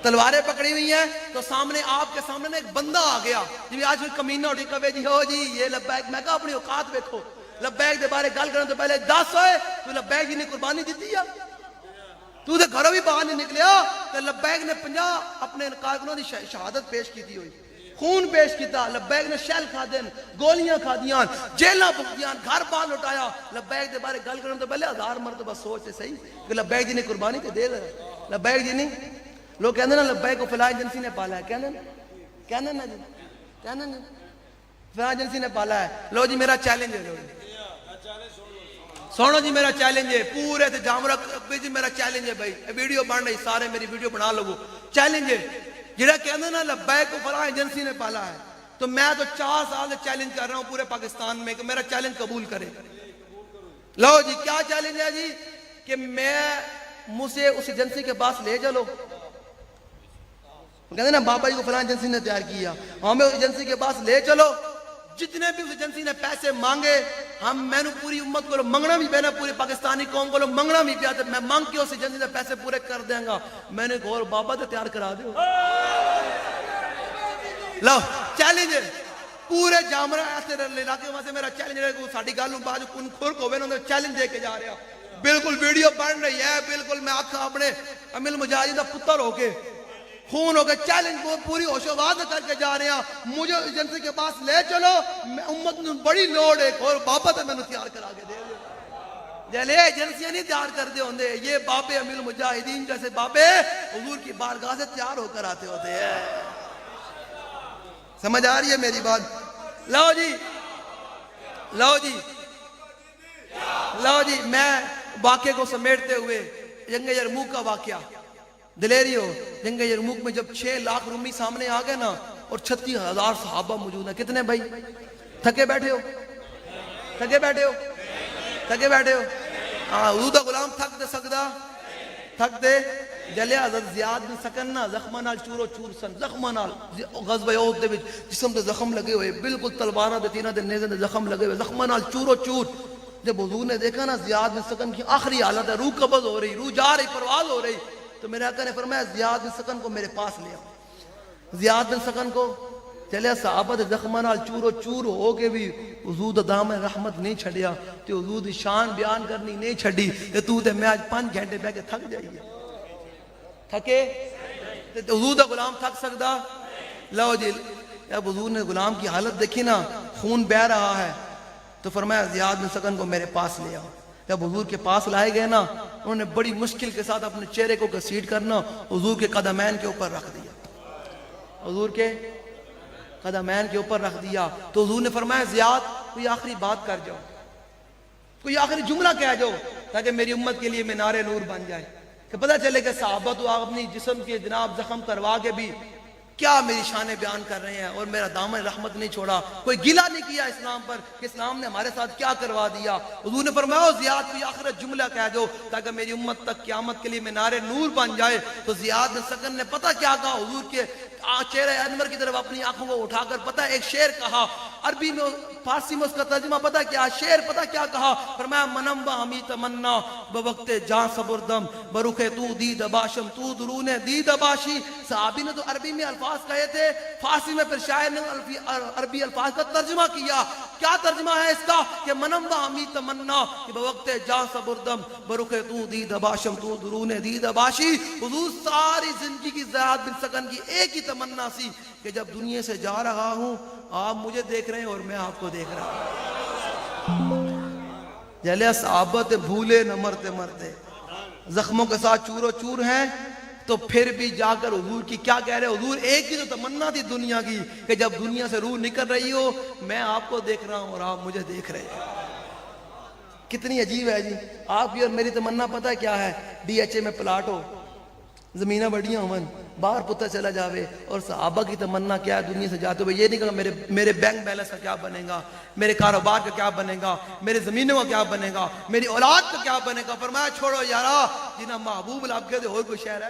[SPEAKER 1] تلواریں پکڑی ہوئی ہیں. تو سامنے آپ کے سامنے ایک بندہ آ گیا, جی آج کوئی کمینہ اٹھی کبھی جی ہو جی یہ لبیک. میں کہا اپنی اوقات دیکھو, لبیک دے بارے گل کرنے تو پہلے 10 ہوئے, تو لبیک جی نے قربانی دیتی ہے, تو دے گھروں بھی باہر نہیں نکلیا, تو لبیک نے 50 اپنے کارکنوں کی شہادت پیش کی ہوئی. خون پیش کیتا، لبیک نے شیل کھا دین، گولیاں کھا دیاں، جیلاں بک دیاں، گھر بار لٹایا. لبیک دے بارے گل کرن تو پہلے 1000 مرتبہ سوچ سے صحیح کہ لبیک جی نے قربانی تے دے دے. لبیک جی نہیں، لوگ کہندے نا لبیک کو فلاں ایجنسی نے پالا ہے، کہندے نا جی، کہندے نا فلاں ایجنسی نے پالا ہے. لو جی میرا چیلنج ہے، لو جی سنو جی میرا چیلنج ہے پورے تے جامرہ جی میرا چیلنج ہے بھائی، ویڈیو بن رہی، سارے میری ویڈیو بنا لو. چیلنج ہے جڑا کہندے نا لبیک کو فلاں ایجنسی نے پالا ہے، تو میں تو 4 سال سے چیلنج کر رہا ہوں پورے پاکستان میں کہ میرا چیلنج قبول کرے. لو جی کیا چیلنج ہے جی کہ مجھے اس ایجنسی کے پاس لے چلو. کہتے نا بابا جی کو فلاں ایجنسی نے تیار کیا، ہمیں اس ایجنسی کے پاس لے چلو، جتنے بھی اس ایجنسی نے پیسے مانگے میں نے پوری امت کو منگنا بھی پینا، پوری پاکستانی قوم کو منگنا بھی پیا، میں مانگ کے اس ایجنسی سے پیسے پورے کر دیں گا. میں نے کہا اور بابا تو تیار کرا دو. لو چیلنج ہے پورے جامرہ ایسے علاقے وہاں سے میرا چیلنج ہے کہ ساڑھی گالوں باجو کن کھور کو ہوئے انہوں نے چیلنج دے کے جا رہا. بالکل ویڈیو بن رہی ہے، بالکل میں آکھا اپنے امیل مجاہدین دا پتر ہو کے خون ہو کے چیلنج پوری ہوش و آواز کر کے جا رہے ہیں، مجھے ایجنسی کے پاس لے چلو، امت نے بڑی لوڑ ہے اور بابا تے میں نے تیار کرا کے دے دے. جلے ایجنسیاں نہیں تیار کر دے ہوندے، یہ بابے امیل مجاہدین جیسے بابے حضور کی بارگاہ سے تیار ہو کر آتے ہوتے ہیں. سمجھ آ رہی ہے میری بات؟ لو جی میں واقعے کو سمیٹتے ہوئے جنگ یرموک کا واقعہ دلیری ہو. جنگ یرموک میں جب 6 لاکھ رومی سامنے آ گئے نا اور 36,000 صحابہ موجود ہیں، کتنے بھائی تھکے بیٹھے ہو؟ حضور دا غلام تھک دے سکدا؟ تھک دے جلے حضرت زیاد بن سکن نا زخمہ نال چورو چور سن، زخمہ نال غزوہ احد دے وچ جسم تے زخم لگے ہوئے، بالکل تلواراں دے تیناں دے نیزے دے زخم لگے ہوئے، زخمہ نال چورو چور. جب حضور نے دیکھا نا زیاد بن سکن کی آخری حالت ہے، روح قبض ہو رہی، روح جا رہی، پرواز ہو رہی، تو میرے آقا نے فرمایا زیاد بن سکن کو میرے پاس لے آؤ. زیاد بن سکن کو چلے صحابہ دے زخمہ نال چورو چور ہو کے بھی حضور دا دامن رحمت نہیں چھڑیا، تے حضور دی شان بیان کرنی نہیں چھڑی کہ تو تے میں آج 5 گھنٹے بیٹھ کے تھک جائیے. تھکے حضور دا غلام تھک سکدا؟ لو جی جب حضور نے غلام کی حالت دیکھی نا، خون بہ رہا ہے، تو فرمایا زیاد بن سکن کو میرے پاس لے آؤ. جب حضور کے پاس لائے گئے نا، انہوں نے بڑی مشکل کے ساتھ اپنے چہرے کو گھسیٹ کرنا حضور کے قدمین کے اوپر رکھ دیا. حضور کے قدمین کے اوپر رکھ دیا تو حضور نے فرمایا زیاد کوئی آخری بات کر جاؤ، کوئی آخری جملہ کہہ جاؤ تاکہ میری امت کے لیے مینار نور بن جائے، کہ پتہ چلے کہ صحابہ تو آپ اپنی جسم کے جناب زخم کروا کے بھی کیا میری شانیں بیان کر رہے ہیں اور میرا دامن رحمت نہیں چھوڑا، کوئی گلہ نہیں کیا اسلام پر کہ اسلام نے ہمارے ساتھ کیا کروا دیا. حضور نے فرمایا زیاد کوئی آخر جملہ کہہ دو تاکہ میری امت تک قیامت کے لیے مینار نور بن جائے. تو زیاد بن سکن نے پتہ کیا کہا، حضور کے چہرہ انور کی طرف اپنی آنکھوں کو اٹھا کر پتہ ایک شعر کہا، عربی میں فارسی میں اس کا ترجمہ پتہ کیا، شعر پتہ کیا کہا، فرمایا منم با ہمی تمنا بوقت جان صبردم بروخ تو دید باشم تو درون دید باشی. صحابی نے تو عربی میں الفاظ کہے تھے، فارسی میں پھر شاعر نے عربی الفاظ کا ترجمہ کیا. کیا ترجمہ ہے اس کا کہ منم با ہمی تمنا کہ بوقت جان صبردم بروخ تو دید باشم تو درون دید باشی. حضور ساری زندگی کی زیاد بن سکن کی ایک ہی تمنا سی کہ جب دنیا سے جا رہا ہوں آپ مجھے دیکھ رہے ہیں اور میں آپ کو دیکھ رہا ہوں. جلے صحابہ تے بھولے نہ مرتے مرتے زخموں کے ساتھ چورو چور ہیں، تو پھر بھی جا کر حضور کی کیا کہہ رہے؟ حضور ایک ہی تو تمنا تھی دنیا کی کہ جب دنیا سے روح نکل رہی ہو میں آپ کو دیکھ رہا ہوں اور آپ مجھے دیکھ رہے ہیں. کتنی عجیب ہے جی. آپ کی اور میری تمنا پتہ کیا ہے؟ DHA میں پلاٹ ہو، زمینہ بڑیاں ہوں، باہر پتہ چلا جاوے. اور صحابہ کی تمنا کیا ہے دنیا سے جاتے ہوئے؟ یہ نہیں کہا میرے بینک بیلنس کا کیا بنے گا، میرے کاروبار کا کیا بنے گا، میرے زمینوں کا کیا بنے گا، میری اولاد کا کیا بنے گا. فرمایا چھوڑو یارا، جنہ محبوب لاب کے دے اور کوئی شہر ہے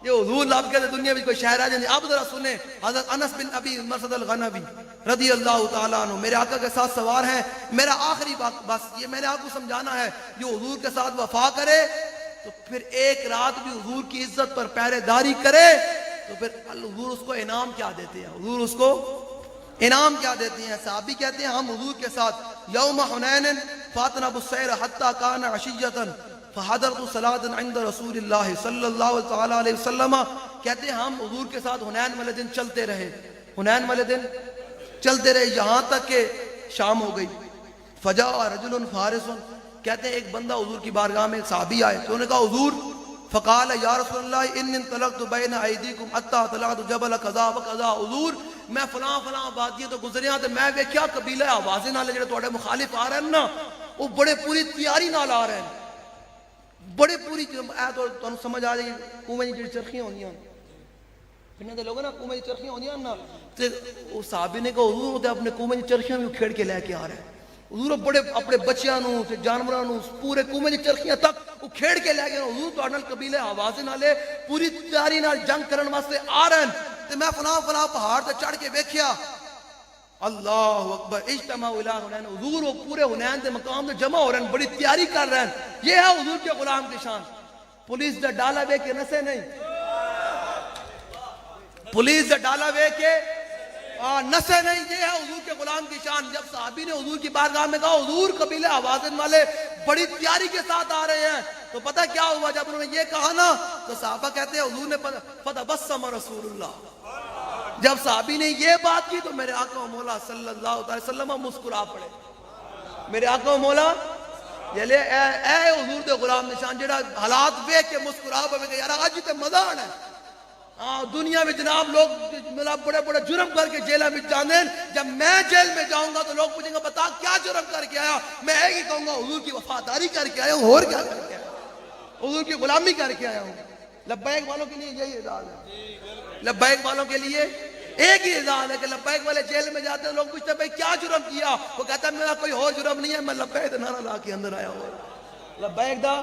[SPEAKER 1] یہ حضور لاب کے دے دنیا میں کوئی شہر ہے جاندی. اب ذرا سنیں حضرت انس بن ابی مرثد الغنوی رضی اللہ تعالیٰ عنہ میرے آقا کے ساتھ سوار ہیں. میرا آخری بس یہ میں نے آپ کو سمجھانا ہے، جو حضور کے ساتھ وفا کرے تو پھر ایک رات بھی حضور کی عزت پر پہرے داری کرے تو پھر حضور اس کو انعام کیا دیتے ہیں؟ حضور اس کو انعام کیا دیتے ہیں؟ صحابی کہتے ہیں ہم حضور کے ساتھ یوم حنین فاتنا بالسیر حتی کان عشیتا فحضرت صلاۃ عند رسول اللہ صلی اللہ علیہ وسلم. کہتے ہیں ہم حضور کے ساتھ حنین والے دن چلتے رہے، حنین والے دن چلتے رہے یہاں تک کہ شام ہو گئی. فجاء رجل فارس، کہتے ہیں ایک بندہ حضور کی بارگاہ میں، ایک صحابی آئے تو انہوں نے کہا حضور، فقال یا رسول اللہ انی انطلقت بین ایدیکم حتی طلعت جبل قضا و قضا. حضور میں فلاں آبادیاں تو گزریاں تے میں ویکھیا قبیلہ آوازیں نال جڑے تواڈے مخالف آ رہے ہیں نا، وہ بڑے پوری تیاری نال آ رہے ہیں، بڑے پوری تو تانوں سمجھ آ جائے کنویں جڑی چرخیاں ہوندیاں انہاں دے لوگوں نا کنویں دی چرخیاں ہوندیاں نا، تے وہ صحابی نے کہا حضور تے اپنے کنویں دی چرخیاں بھی کھیڑ کے لے کے آ رہے ہیں. حضور بڑے اپنے بچیاں نو تے جانوراں نو پورے کنویں دی چرخیاں تک وہ کھیڑ کے لے گئے. حضور تواڈے نال قبیلے آوازیں نالے پوری تیاری نال جنگ کرن واسطے آ رہے ہیں تے میں فلاں پہاڑ تے چڑھ کے ویکھیا. اللہ اکبر، اجتماع الی حنین. حضور وہ پورے حنین دے مقام تے جمع ہو رہے ہیں، بڑی تیاری کر رہے ہیں. یہ ہے حضور کے غلام کی شان. پولیس دا ڈالا وے کے نسے نہیں، پولیس دا ڈالا وے کے نسے نہیں. یہ ہے حضور کے غلام کی شان. جب صحابی نے حضور کی بارگاہ میں کہا حضور قبیلے آوازن والے بڑی تیاری کے ساتھ آ رہے ہیں، تو پتہ کیا ہوا جب انہوں نے یہ کہا نا تو صحابہ کہتے ہیں حضور نے فتبسم رسول اللہ. جب صحابی نے یہ بات کی تو میرے آقا و مولا صلی اللہ علیہ وسلم مسکرا پڑے. میرے آقا و مولا جلے اے حضور دے غلام نشان جڑا حالات ویکھ کے مسکرا پے کہ یار اج تے مزہ آنا ہے. دنیا میں جناب لوگ بڑے بڑے جرم کر کے جیلہ میں جانے ہیں. جب میں جیل میں جاؤں گا تو لوگ پوچھیں گے بتا کیا جرم کر کے آیا؟ میں ایک ہی کہوں گا حضور کی وفاداری کر کے آیا ہوں. اور کیا کر کے آیا؟ حضور کی غلامی کر کے آیا ہوں. لبیک والوں کے لیے یہی اعزاز ہے. لبیک والوں کے لیے ایک ہی اعزاز ہے کہ لبیک والے جیل میں جاتے ہیں، لوگ پوچھتے ہیں بھائی کیا جرم کیا؟ وہ کہتا ہے میرا کوئی اور جرم نہیں ہے، میں لبیک دا نعرہ لا کے اندر آیا ہوں. لبیک دا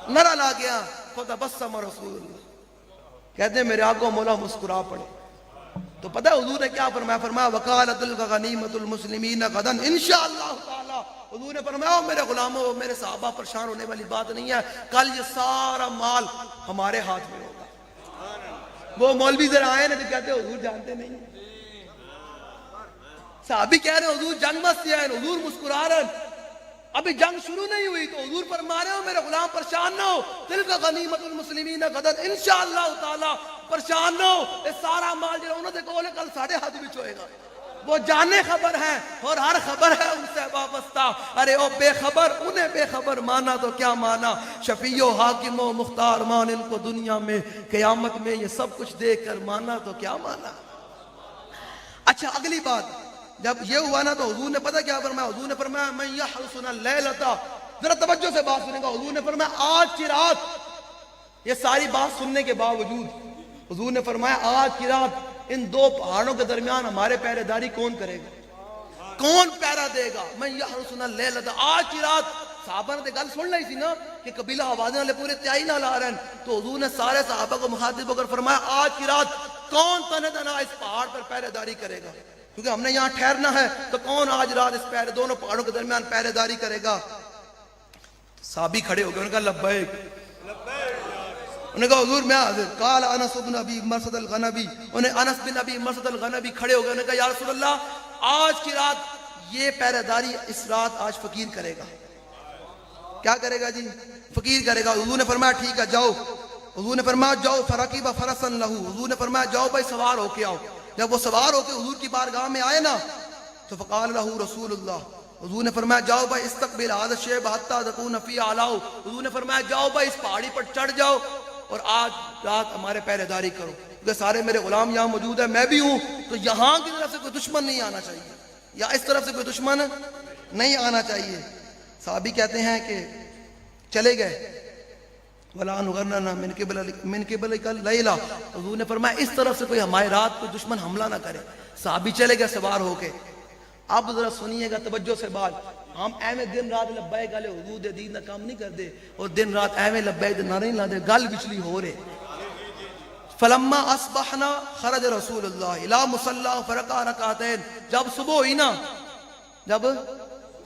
[SPEAKER 1] نعرہ لا گیا. فتبسم رسول اللہ. کہتے ہیں میرے آقا مولا مسکرا پڑے. تو پتہ ہے حضور نے کیا فرمایا وقالت الغنیمۃ المسلمین غدا انشاءاللہ تعالی. حضور نے فرمایا میرے غلاموں، میرے صحابہ، پریشان ہونے والی بات نہیں ہے، کل یہ سارا مال ہمارے ہاتھ میں ہوگا. وہ مولوی ذرا آئے نا تو کہتے ہیں حضور جانتے نہیں. صحابی کہہ رہے ہیں حضور جنگ مت سے آئے، حضور مسکرا رہے ہیں. ابھی جنگ شروع نہیں ہوئی تو حضور فرما رہے ہو میرے غلام پریشان نہ ہو، تلک غنیمت المسلمین غدا انشاءاللہ تعالی. پریشان نہ ہو، یہ سارا مال جو انہوں نے کہا کل ساڑھے ہاتھ بھی ہوئے گا. وہ جانے خبر ہے اور ہر خبر ہے ان سے وابستہ. ارے او بے خبر انہیں بے خبر مانا تو کیا مانا. شفیع و حاکم و مختار مان ان کو دنیا میں، قیامت میں یہ سب کچھ دیکھ کر مانا تو کیا مانا. اچھا اگلی بات جب یہ ہوا نا تو حضور نے پتہ کیا فرمایا؟ حضور نے فرمایا من یحرسنا اللیلۃ. ذرا توجہ سے بات سنیں گا. حضور نے فرمایا آج کی رات، یہ ساری بات سننے کے باوجود حضور نے فرمایا آج کی رات ان دو پہاڑوں کے درمیان ہمارے پہرے داری کون کرے گا؟ کون پہرا دے گا؟ من یحرسنا اللیلۃ. آج کی رات صحابہ نے گل سن لی تھی نا کہ قبیلہ آوازیں والے پورے تیاری نہ لا رہے ہیں، تو حضور نے سارے صحابہ کو مخاطب ہو کر فرمایا آج کی رات کون تنہ تنہا اس پہاڑ پر پہرے داری کرے گا؟ کیونکہ ہم نے یہاں ٹھہرنا ہے، تو کون آج رات اس پہرے دونوں پہاڑوں کے درمیان پہرے داری کرے گا؟ صحابی کھڑے ہو گئے، انہوں نے کہا لبیک. انہوں نے کہا حضور میں حاضر. قال انس بن ابی مرثد الغنبی. انہیں انس بن ابی مرثد الغنبی کھڑے ہو گئے، انہوں نے کہا یا رسول اللہ آج کی رات یہ پہرے داری اس رات آج فقیر کرے گا. کیا کرے گا جی؟ فقیر کرے گا. حضور نے فرمایا ٹھیک ہے جاؤ. حضور نے فرمایا جاؤ. فرقیب فرسا لہو. حضور نے فرمایا جاؤ بھائی سوار ہو کے آؤ. جب وہ سوار ہو کے حضور کی بارگاہ میں آئے نا تو فقال لہو رسول اللہ. حضور نے فرمایا جاؤ بھائی استقبل هذا الشیب حتی تکون فی اعلیٰ. حضور نے فرمایا جاؤ بھائی اس پہاڑی پر چڑھ جاؤ اور آج رات ہمارے پہرے داری کرو، کیونکہ سارے میرے غلام یہاں موجود ہیں، میں بھی ہوں، تو یہاں کی طرف سے کوئی دشمن نہیں آنا چاہیے، یا اس طرف سے کوئی دشمن نہیں آنا چاہیے. صحابی کہتے ہیں کہ چلے گئے. وَلَا نُغَرْنَنَا مِنْ قِبَلِكَ اللَّيْلَ. حضور نے فرمایا اس طرف سے کوئی ہماری رات کوئی دشمن حملہ نہ کرے. صحابی چلے گئے سوار ہو کے. اب ذرا سنیے گا توجہ سے بات. ہم ایویں دن رات لبیک والے حضور دے دین دا کام نہیں کر دے اور دن رات ایویں لبیک دے نعرے نہیں لا دے. گل بچلی ہو رہے. فلما اصبحنا خرج رسول اللہ الى مصلی فرکع رکعتین. جب صبح ہوئی نا، جب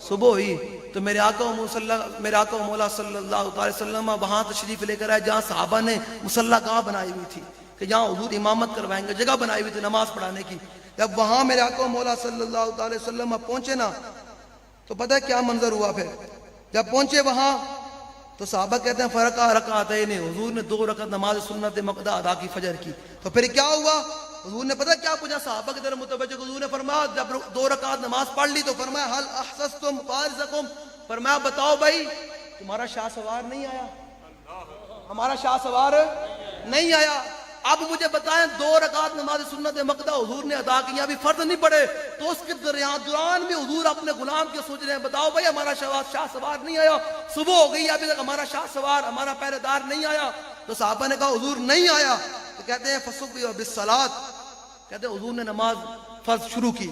[SPEAKER 1] صبح ہوئی تو میرے آقا و مولا صلی اللہ علیہ وسلم وہاں تشریف لے کر آئے جہاں صحابہ نے مصلی گاہ بنائی ہوئی تھی کہ جہاں حضور امامت کروائیں گے، جگہ بنائی ہوئی تھی نماز پڑھانے کی. جب وہاں میرے آقا و مولا صلی اللہ علیہ وسلم پہنچے نا تو پتہ ہے کیا منظر ہوا. پھر جب پہنچے وہاں تو صحابہ کہتے ہیں فرقہ رکعتین. حضور نے 2 رکعت نماز سنت مقدہ ادا کی فجر کی. تو پھر کیا ہوا؟ حضور نے پتہ کیا پوچھا صحابہ کی طرف متوجہ. حضور نے فرمایا جب 2 رکعت نماز پڑھ لی تو فرمایا حل احسستم فارزکم، فرمایا بتاؤ بھائی تمہارا شاہ سوار نہیں آیا، ہمارا شاہ سوار نہیں آیا. اب مجھے بتائیں 2 رکعت نماز سنت مقدہ حضور نے ادا کی، ابھی فرض نہیں پڑے، تو اس کے دوران بھی حضور اپنے غلام کے سوچ رہے ہیں بتاؤ بھائی ہمارا شاہ سوار نہیں آیا، صبح ہو گئی ابھی تک ہمارا شاہ سوار ہمارا پہرے دار نہیں آیا. تو صحابہ نے کہا حضور نہیں آیا. تو کہتے ہیں فصبح بالصلاۃ، کہتے ہیں حضور نے نماز فرض شروع کی.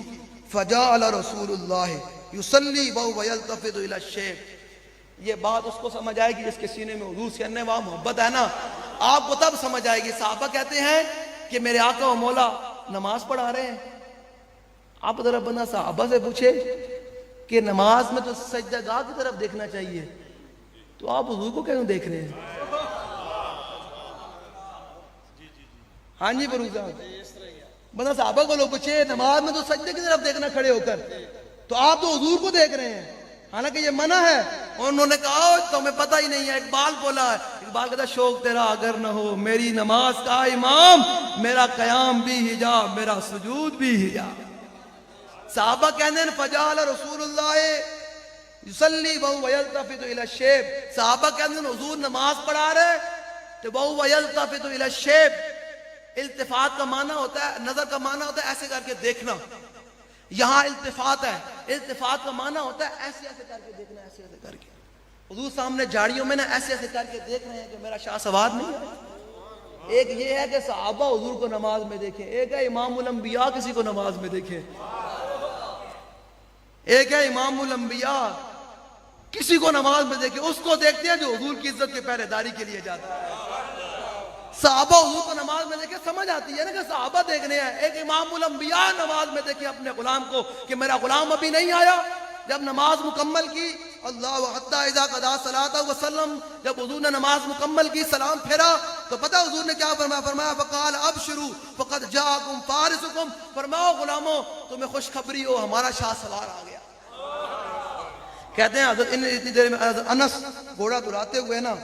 [SPEAKER 1] فجعل رسول اللہ یصلی وهو یلتفت الی الشیخ. یہ بات اس کو سمجھ آئے گی جس کے سینے میں حضور سے انواع محبت ہے نا، آپ کو تب سمجھ آئے گی. صحابہ کہتے ہیں کہ میرے آقا و مولا نماز پڑھا رہے ہیں. آپ ذرا بندہ صحابہ سے پوچھے کہ نماز میں تو سجدہ گاہ کی طرف دیکھنا چاہیے، تو آپ حضور کو کیوں دیکھ رہے ہیں؟ ہاں جی بروز صاحب، بندہ صحابہ کو لوگ پوچھے نماز میں تو سجدے کی طرف دیکھنا کھڑے ہو کر، تو آپ تو حضور کو دیکھ رہے ہیں، حالانکہ یہ منع ہے. انہوں نے کہا تمہیں پتہ ہی نہیں ہے. اقبال بولا ہے، اقبال کہتا شوق تیرا اگر نہ ہو میری نماز کا امام، میرا قیام بھی حجاب میرا سجود بھی حجاب. صحابہ کہتے ہیں فجعل رسول اللہ یصلی وهو یلتفت الی الشیب. صحابہ کہتے ہیں حضور نماز پڑھا رہے تو وهو یلتفت الی الشیب. التفات کا معنی ہوتا ہے، نظر کا معنی ہوتا ہے ایسے کر کے دیکھنا. یہاں التفات ہے، التفات کا معنی ہوتا ہے ایسے ایسے کر کے دیکھنا، ایسے ایسے کر کے. حضور سامنے جھاڑیوں میں نا ایسے ایسے کر کے دیکھ رہے ہیں کہ میرا شاہ سوار نہیں ہے. ایک یہ ہے کہ صحابہ حضور کو نماز میں دیکھیں، ایک ہے امام الانبیاء کسی کو نماز میں دیکھیں. ایک ہے امام الانبیاء کسی کو نماز میں دیکھیں، اس کو دیکھتے ہیں جو حضور کی عزت کے پہرے داری کے لیے جاتا ہے. صحابہ حضور کو نماز میں دیکھیں سمجھ آتی ہے نا کہ صحابہ دیکھ رہے ہیں. ایک امام الانبیاء نماز میں دیکھیں اپنے غلام کو کہ میرا غلام ابھی نہیں آیا. جب نماز مکمل کی اللہ حتی اذا قضا صلاۃ وسلم، جب حضور نے نماز مکمل کی سلام پھیرا تو پتہ حضور نے کیا فرمایا؟ فرمایا فقال ابشروا فقد جاءکم فارسکم. فرماؤ غلاموں تمہیں خوشخبری ہو ہمارا شاہ سوار آ گیا. کہتے ہیں حضرت اتنی دیر میں انس گھوڑا دلاتے ہوئے نا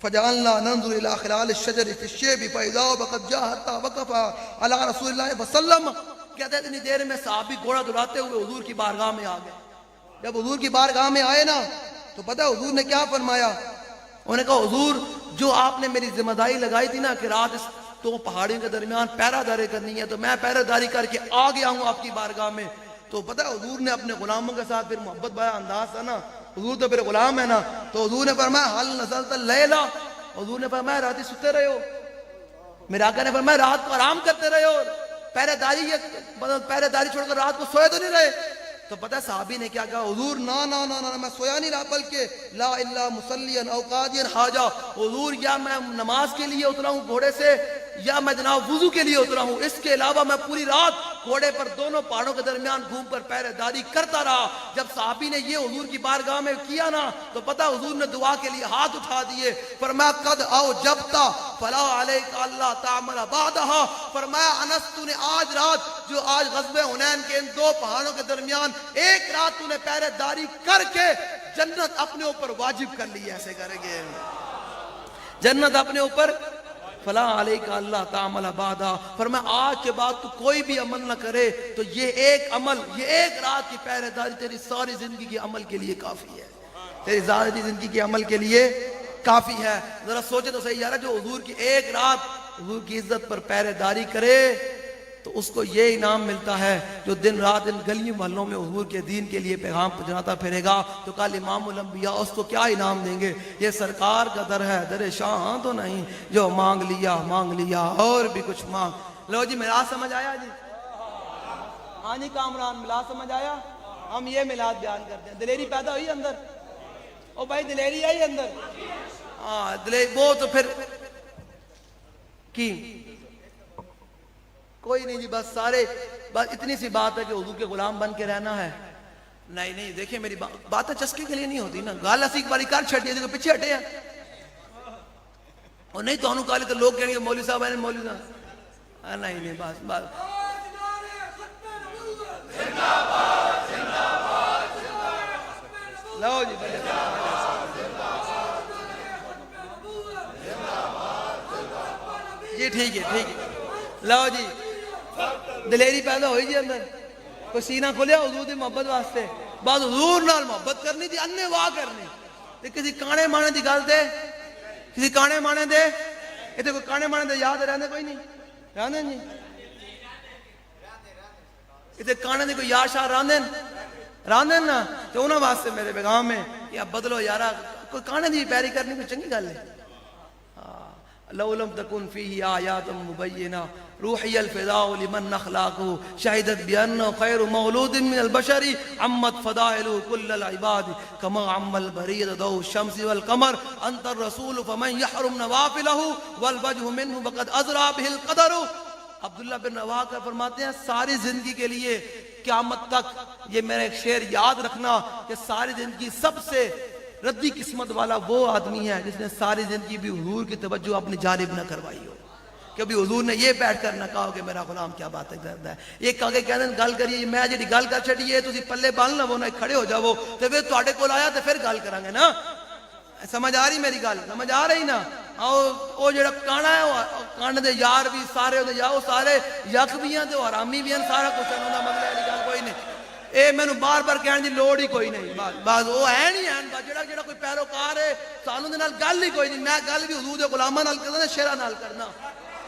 [SPEAKER 1] فجعلنا ننظر الى خلال الشجر في الشيب فاذا وقد جاء حتى وقف على رسول اللہ وسلم. کہتے ہیں اتنی دیر میں صحابی گھوڑا دلاتے ہوئے حضور کی بارگاہ میں آ گئے. جب حضور کی بارگاہ میں آئے نا تو پتہ حضور نے کیا فرمایا؟ انہوں نے کہا حضور جو آپ نے میری ذمہ داری لگائی تھی نا کہ رات اس 2 پہاڑیوں کے درمیان پہرہ داری کرنی ہے تو میں پہرہ داری کر کے آ گیا ہوں آپ کی بارگاہ میں. تو پتہ حضور نے اپنے غلاموں کے ساتھ پھر محبت بھرا انداز تھا نا، حضور تو پھر غلام ہے نا، تو حضور نے فرمایا حل نزلت اللیلہ. حضور نے فرمایا رات سوتے رہے ہو. میرے آقا نے فرمایا رات کو آرام کرتے رہے ہو، پہرے داری چھوڑ کر رات کو سوئے تو نہیں رہے. تو پتہ صحابی نے کیا کہا؟ حضور نا نا نا نا میں سویا نہیں رہا بلکہ لا الا مصلیا او قاضیا حاجہ. حضور یا میں نماز کے لیے اترا ہوں گھوڑے سے یا میں جناب وضو کے لیے اترا ہوں، اس کے علاوہ میں پوری رات گھوڑے پر دونوں پہاڑوں کے درمیان گھوم کر پہرے داری کرتا رہا. جب صحابی نے یہ حضور کی بارگاہ میں کیا نا تو پتہ حضور نے دعا کے لیے ہاتھ اٹھا دیے. فرمایا قد او جبتا فلا علیک اللہ تعمل بعدہا. فرمایا انس تو نے آج رات جو آج غزوہ حنین کے ان 2 پہاڑوں کے درمیان ایک رات تو نے پہرے داری کر کے جنت اپنے اوپر واجب کر لی. ایسے کریں گے جنت اپنے اوپر فلا علیک اللہ تعمل بعدا. فرمایا آج کے بعد تو کوئی بھی عمل نہ کرے تو یہ ایک عمل، یہ ایک رات کی پہرے داری تیری ساری زندگی کے عمل کے لیے کافی ہے، تیری ساری زندگی کے عمل کے لیے کافی ہے. ذرا سوچے تو صحیح یار، جو حضور کی ایک رات حضور کی عزت پر پہرے داری کرے تو اس کو یہ انعام ملتا ہے. جو دن رات ان گلیوں محلوں میں حضور کے دین کے لیے پیغام پہنچاتا پھرے گا تو کل امام الانبیاء اس کو کیا انعام دیں گے؟ یہ سرکار کا در ہے، در شاہ تو نہیں، جو مانگ لیا اور بھی کچھ مانگ لو. جی میلاد سمجھ آیا جی؟ ہاں جی کامران میلاد سمجھ آیا؟ ہم یہ میلاد بیان کرتے ہیں. دلیری پیدا ہوئی اندر؟ او بھائی دلیری آئی اندر؟ ہاں دلیری وہ تو پھر کی کوئی نہیں جی، بس سارے بس اتنی سی بات ہے کہ حضور کے غلام بن کے رہنا ہے. نہیں دیکھیں میری باتیں چسکے کے لیے نہیں ہوتی نا. گال اسی باری کار چھٹی ہے پیچھے ہٹے ہیں اور نہیں تو انہوں کالے تو لوگ کہیں گے مولوی صاحب مولوی صاحب نہیں بس لو جی جی ٹھیک ہے لو جی دلیری پیدا ہوئی جی اندر کوئی سینہ کھلیا حضور دی محبت واسطے بعد حضور نال محبت کرنی تھی اننے واہ کرنی تے کسی کانے مانے دی گل تے کسی کانے مانے دے اتنے کوئی کانے مانے دے یاد رہنے کوئی نہیں رہنے جی اتنے کانے دی کوئی یاد شاہ راندن نا تو انہاں واسطے میرے پیغام میں یا بدلو یارا کوئی کانے دی پیاری کرنی کوئی چنگی گل ہے لو لم تكن فيه آيات مبينة روحي الفداء لمن أخلاقه شهدت بأنه خير مولود من البشر عمت فضائله كل العباد كما عم البرية ضوء الشمس والقمر أنت الرسول فمن يحرم نوافله والوجه منه فقد أزرع به القدر عبداللہ بن رواحہ کا فرماتے ہیں ساری زندگی کے لیے قیامت تک یہ میرا ایک شعر یاد رکھنا کہ ساری زندگی سب سے ردی قسمت والا وہ آدمی ہے جس نے ساری زندگی بھی حضور کی توجہ اپنی جانب نہ کروائی ہو کبھی حضور نے یہ بیٹھ کر نہ کہا ہو کہ میرا غلام کیا باتیں کرتا ہے یہ کہا کہ کہنے گل کریے میں جڑی گل کر چھڑیے تسی پلے بال نہ وہ نہ کھڑے ہو جاؤ تے پھر تواڈے کول آیا تے پھر گل کران گے نا سمجھ آ رہی میری گل سمجھ آ رہی نا او جڑا کانا ہے وہ کان دے یار بھی سارے او جاؤ سارے یک بھی ہیں تے حرامی بھی ہیں سارا کچھ انہاں دا مطلب ہے گل کوئی نہیں اے میں بار بار کہنے دی لوڑ ہی کوئی نہیں بعض وہ ہے نہیں ہے جڑا کوئی پیروکار ہے سانوں دے نال گل ہی کوئی نہیں میں گل بھی حضور دے غلاماں نال کرنا شیراں نال کرنا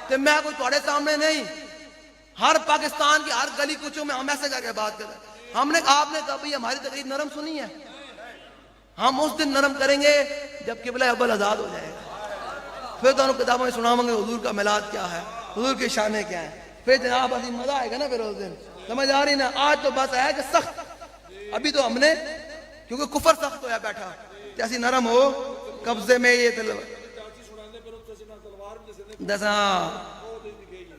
[SPEAKER 1] تے میں کوئی تواڈے سامنے نہیں ہر پاکستان کی ہر گلی کوچوں میں ہم ایسے کر کے بات کریں ہم نے آپ نے کہا بھئی ہماری تقریر نرم سنی ہے ہم اس دن نرم کریں گے جب قبلہ اول آزاد ہو جائے گا پھر تو انہوں کتابوں میں سناؤں گے حضور کا میلاد کیا ہے حضور کی شانیں کیا ہیں پھر جناب عظیم مزہ آئے گا نا پھر اس دن سمجھ آ رہی نا آج تو بس ہے کہ سخت ابھی تو ہم نے کیونکہ کفر سخت ہویا بیٹھا جیسی نرم ہو قبضے میں یہ دساں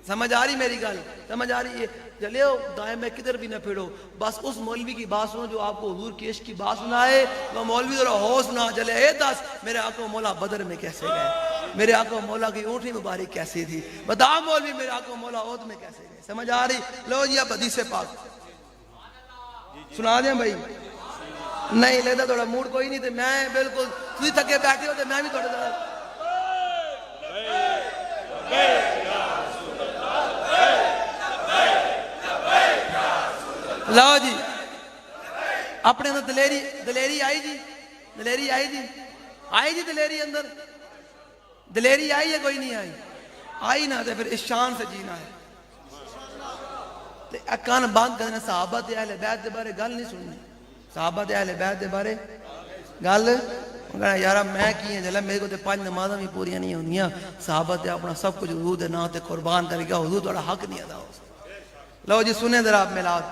[SPEAKER 1] سمجھ آ رہی میری گل سمجھ آ رہی ہے چلے ہو دائیں میں کدھر بھی نہ پھیڑو بس اس مولوی کی بات سنو جو آپ کو حضور کی عشق کی بات سنائے وہ مولوی ذرا ہوش نہ چلے اے دس میرے آقا مولا بدر میں کیسے گئے میرے آقا مولا کی اونٹھی مبارک کیسی تھی بتا مولوی میرے آقا مولا عہد میں کیسے گئے سمجھ آ رہی لو جی اب حدیث پاک سنا دیں بھائی نہیں لیتا تھوڑا موڈ کوئی نہیں تھے میں بالکل تھی تھکے بیٹھے ہوتے میں بھی تھوڑا ذرا لو جی اپنے اندر دلیری آئی جی دلیری آئی جی دلیری اندر دلیری آئی ہے کوئی نہیں آئی نہ تے پھر اس شان سے جینا ہے تے اکان بند کرنے صحابہ تے اہل بیت دے بارے گل نہیں سننی صحابہ تے اہل بیت دے بارے گل کہنا یارا میں کی ہیں جلے میرے کو تے 5 نمازاں بھی پوریاں نہیں ہوندیاں صحابہ تے اپنا سب کچھ حضور دے نام تے قربان کر گیا حضور تھوڑا حق نہیں ادا ہو سکتا لو جی سنیں ذرا آپ میلاد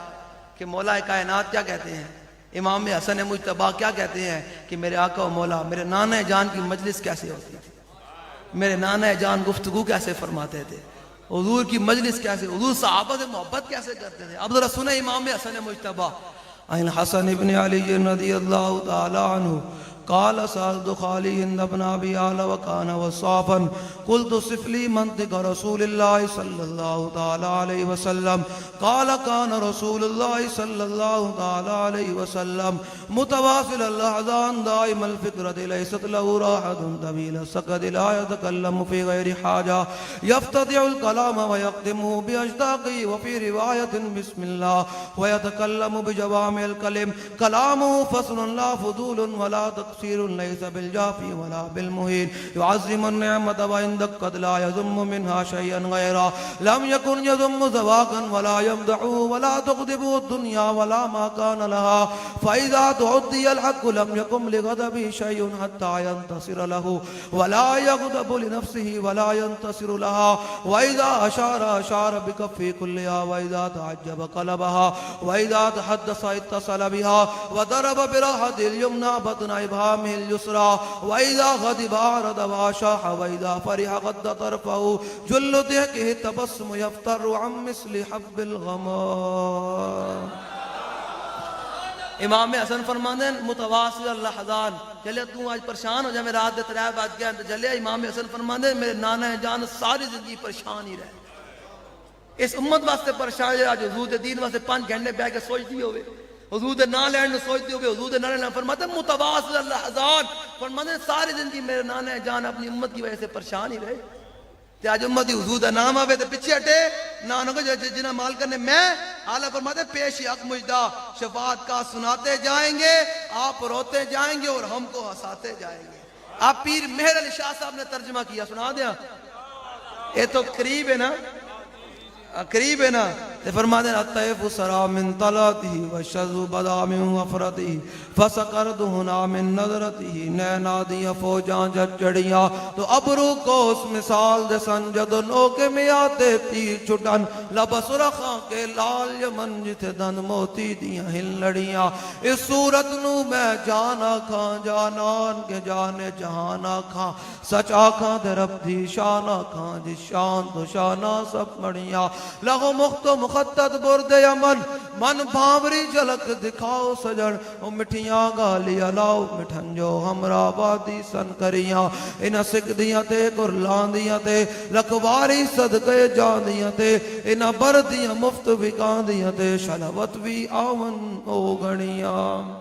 [SPEAKER 1] کہ مولا کائنات کیا کہتے ہیں امام حسن مجتبیٰ کیا کہتے ہیں کہ میرے آقا و مولا میرے نانا جان کی مجلس کیسے ہوتی تھی میرے نانا جان گفتگو کیسے فرماتے تھے حضور کی مجلس کیسے حضور صحابہ سے محبت کیسے کرتے تھے اب ذرا سنیں امام حسن مجتبیٰ عن حسن ابن علی رضی اللہ تعالی عنہ قال سألت خالي بن أبي آل وكان وصافا قلت صف لي منطق رسول الله صلى الله تعالى عليه وسلم قال كان رسول الله صلى الله تعالى عليه وسلم متواصل الأحزان دائم الفكرة ليست له راحة طويل السكت لا يتكلم في غير حاجة يفتتح الكلام ويختمه بأشتاقه وفي رواية بسم الله ويتكلم بجوامع الكلم كلامه فصل لا فضول ولا تقصير ليس بالجافي ولا بالمهين يعظم النعمة وعندك قد لا يذم منها شيئا غيرا لم يكن يذم زواقا ولا يمدح ولا تغضب الدنيا ولا ما كان لها فإذا تعدي الحق لم يكن لغضبه شيء حتى ينتصر له ولا يغضب لنفسه ولا ينتصر لها وإذا أشار بكفه كلها وإذا تعجب قلبها وإذا تحدث اتصل بها وضرب براحة اليمنى بطن إبهامه اليسرى وإذا غضب أعرض وأشاح وإذا فرح غض طرفه جل ضحكه التبسم يفتر عن مثل حب الغمام امام حسن فرماندے ہیں متواصل اللحظان چلے تو آج پریشان ہو جائے میں رات دے 3 بات گیا تو چلے امام حسن فرماندے ہیں میرے نانا جان ساری زندگی پریشان ہی رہے اس امت واسطے پریشان ہے آج حضور دین واسطے 5 گھنٹے بیٹھ کے سوچتی ہوئے حضور دے نام لینے سوچتی ہوئے حضور دے نام لینے فرماتے ہیں متواصل اللحظان فرماتے ہیں ساری زندگی میرے نانا جان اپنی امت کی وجہ سے پریشان ہی رہے تے اج امت حضور دا نام آوے تے پیچھے ہٹے نہ نہ کہ جنہ مال کرنے میں اعلیٰ فرماتے پیش حق مجدہ شفاعت کا سناتے جائیں گے، آپ روتے جائیں گے اور ہم کو ہنساتے جائیں گے. آپ پیر مہر علی شاہ صاحب نے ترجمہ کیا، سنا دیا. یہ تو قریب ہے نا، قریب ہے نا. تے فرما دے الطیف سرا من طلعته والشذ بدا من وفرته فسقرته من نظرته نینا دیا فوجاں جڑیاں تو ابرو کو اس مثال دے سنجد نو کے میاتے تیر چھٹن لب سرخاں کے لال یمن جتھے دن موتی دیاں ہل لڑیاں. اس صورت نو میں جانا کھاں جانان کے جانے جہانا کھاں سچ آکھاں دے رب دی شانا کھاں جس شان تو شانہ سب مڑیاں. لغو مخت و مخطط برد یمن من بھاوری جھلک دکھاؤ سجن او مٹھیاں گالیاں لاؤ مٹھن جو ہمرا بادی سن کریاں. انہاں سکھ دیاں تے قرلان دیاں تے لکواری صدقے جان دیاں تے انہاں بردیاں مفت وکان دیاں تے شلوت بھی آون او گھڑیاں.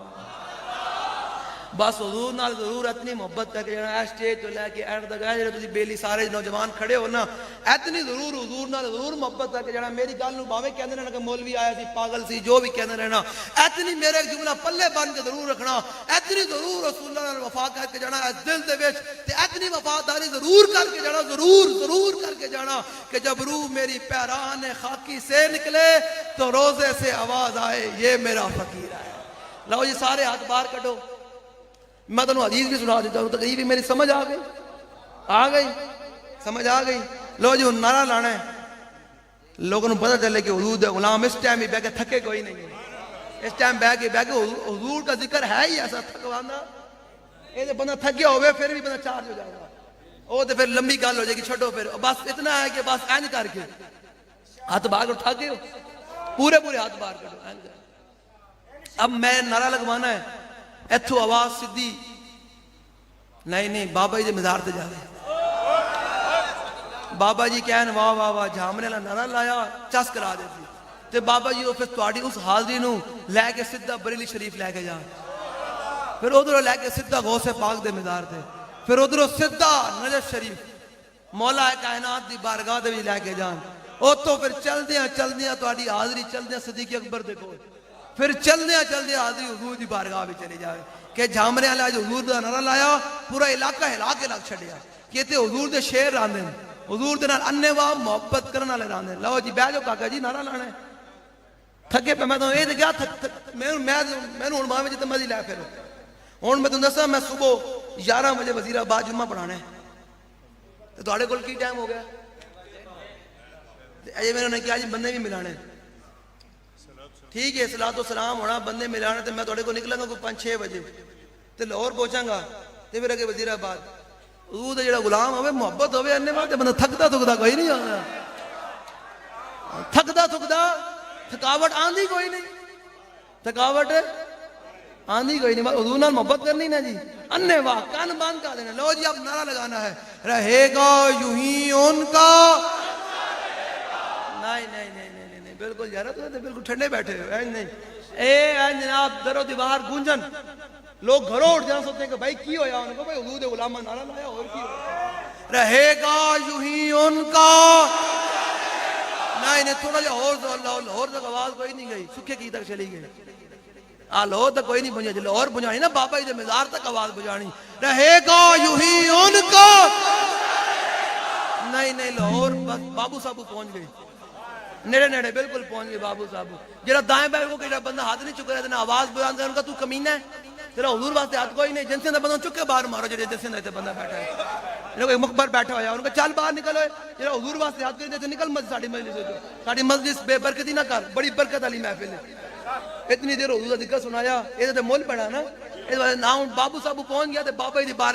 [SPEAKER 1] بس حضور نال ضرور اتنی محبت کر کے جانا اسٹیج تو لے کے اینڈ تک جڑے تسی بیلی سارے نوجوان کھڑے ہو نا اتنی ضرور حضور نال ضرور محبت کر کے جانا. میری گل نو باویں کہندے رہنا کہ مولوی آیا سی پاگل سی جو بھی کہندے رہنا اتنی میرے ایک جملہ پلے بن کے ضرور رکھنا. اتنی ضرور رسول اللہ نال وفا کر کے جانا اس دل دے وچ تے اتنی وفاداری ضرور کر کے جانا ضرور کر کے جانا کہ جب روح میری پیران خاکی سے نکلے تو روزے سے آواز آئے یہ میرا فقیر ہے. لو جی سارے ہاتھ باہر کڈو. میں تنہوں حدیث بھی سنا دیتا ہوں تقریبی میری سمجھ آ گئی سمجھ آ گئی. لو جی نعرہ لانا ہے لوگوں پتہ چلے کہ حضور دے غلام اس ٹائم ہی بہ کے تھکے کوئی نہیں ہے. اس ٹائم بہ کے حضور کا ذکر ہے ہی ایسا تھکوانا یہ بندہ تھک گیا ہوئے پھر بھی بندہ چارج ہو جائے گا. وہ تو پھر لمبی گل ہو جائے گی چھوڑو پھر بس اتنا ہے کہ بس اینج کر کے ہاتھ باہر کر تھک گئے ہو پورے ہاتھ باہر کر. اب میں نعرہ لگوانا ہے ایتھو آواز سدھی نہیں بابا جی دے مزار تے جاوے. بابا جی کہن واہ واہ واہ جھامنے والا نعرہ لایا چس کرا دیتی تے بابا جی پھر تہاڈی اس حاضری نو لے کے سیدھا بریلی شریف لے کے جان پھر ادھروں لے کے سیدھا غوث پاک دے مزار تے پھر ادھروں سیدھا نجف شریف مولا کائنات دی بارگاہ دے وچ لے کے جان. اوتھوں پھر چلدیاں تہاڈی حاضری چلدیاں صدیق اکبر دے کول پھر چلدیاں حاضری حضور دی بارگاہ میں چلے جاوے کہ جھامرے والا جو حضور دا نعرہ لایا پورا علاقہ ہلا کے لگ چھڈیا کہ تے حضور دے شعر راندے حضور دے نال انے واہ محبت کرن والے راندے. لو جی بیٹھ جاؤ کاکا جی نعرہ لانا ہے تھکے پہ میں تو اے تے کیا میں ہن باویں جتنے مرضی لے پھرو. ہن میں تانوں دساں میں صبح 11 بجے وزیر آباد جمعہ پڑھانا ہے تے تہاڈے کول کی ٹائم ہو گیا تے اجے میں نے کہا جی بندے بھی ملانے ٹھیک ہے صلاۃ و سلام ہونا بندے ملانے تے میں تھوڑے کو نکلاں گا کوئی 5-6 بجے تے لاہور پہنچاں گا تے پھر اگے وزیر آباد. حضور دا جڑا غلام ہوے محبت ہوے انے واسطے بندہ تھکدا کوئی نہیں ہوتا تھکدا تھکاوٹ آندی کوئی نہیں تھکاوٹ آندی کوئی نہیں. حضور نال محبت کرنی نا جی انے واہ کان بند کر دینا. لو جی اب نعرہ لگانا ہے رہے گا یوں ہی ان کا نہیں بالکل یار تو بالکل ٹھنڈے بیٹھے ہو نہیں اے جناب درو دیوار گونجن لوگ گھروں اٹھ جانا سوچتے ہیں کہ بھائی کی ہویا ان کو بھائی حضور غلام نعرہ لایا اور کی ہویا رہے گا یوں ہی ان کا نہیں تھوڑا جا اور تک آواز کوئی نہیں گئی سکھے کی تک چلی گئی لاہور تک کوئی نہیں پہنچا جی لاہور پہنچانی نا بابا جی مزار تک آواز پہنچانی رہے گا یوں ہی ان کا نہیں لاہور بس بابو صاحب پہنچ گئی نیڑے بالکل پہنچ گئے بابو صاحب جڑا دائیں بائیں کو کہ بندہ ہاتھ نہیں چکا رہا آواز بلند کر ان کا تو کمینہ ہے تیرا حضور واسطے ہاتھ کوئی نہیں جنسے دا بندہ چکے باہر مارو جڑے جنسے دا بندہ بیٹھا ہے کوئی مخبر بیٹھا ہوا ہے ان کا چل باہر نکلو جڑا حضور واسطے ہاتھ کرے نکل مجھ ساڈی مجلس بے برکتی نہ کر بڑی برکت والی محفل ہے. اتنی دیر حضور دا ذکر سنایا یہ تے مول پڑا نا اس واسطے نہ بابو صاحب پہنچ گیا تے بابا جی دی بار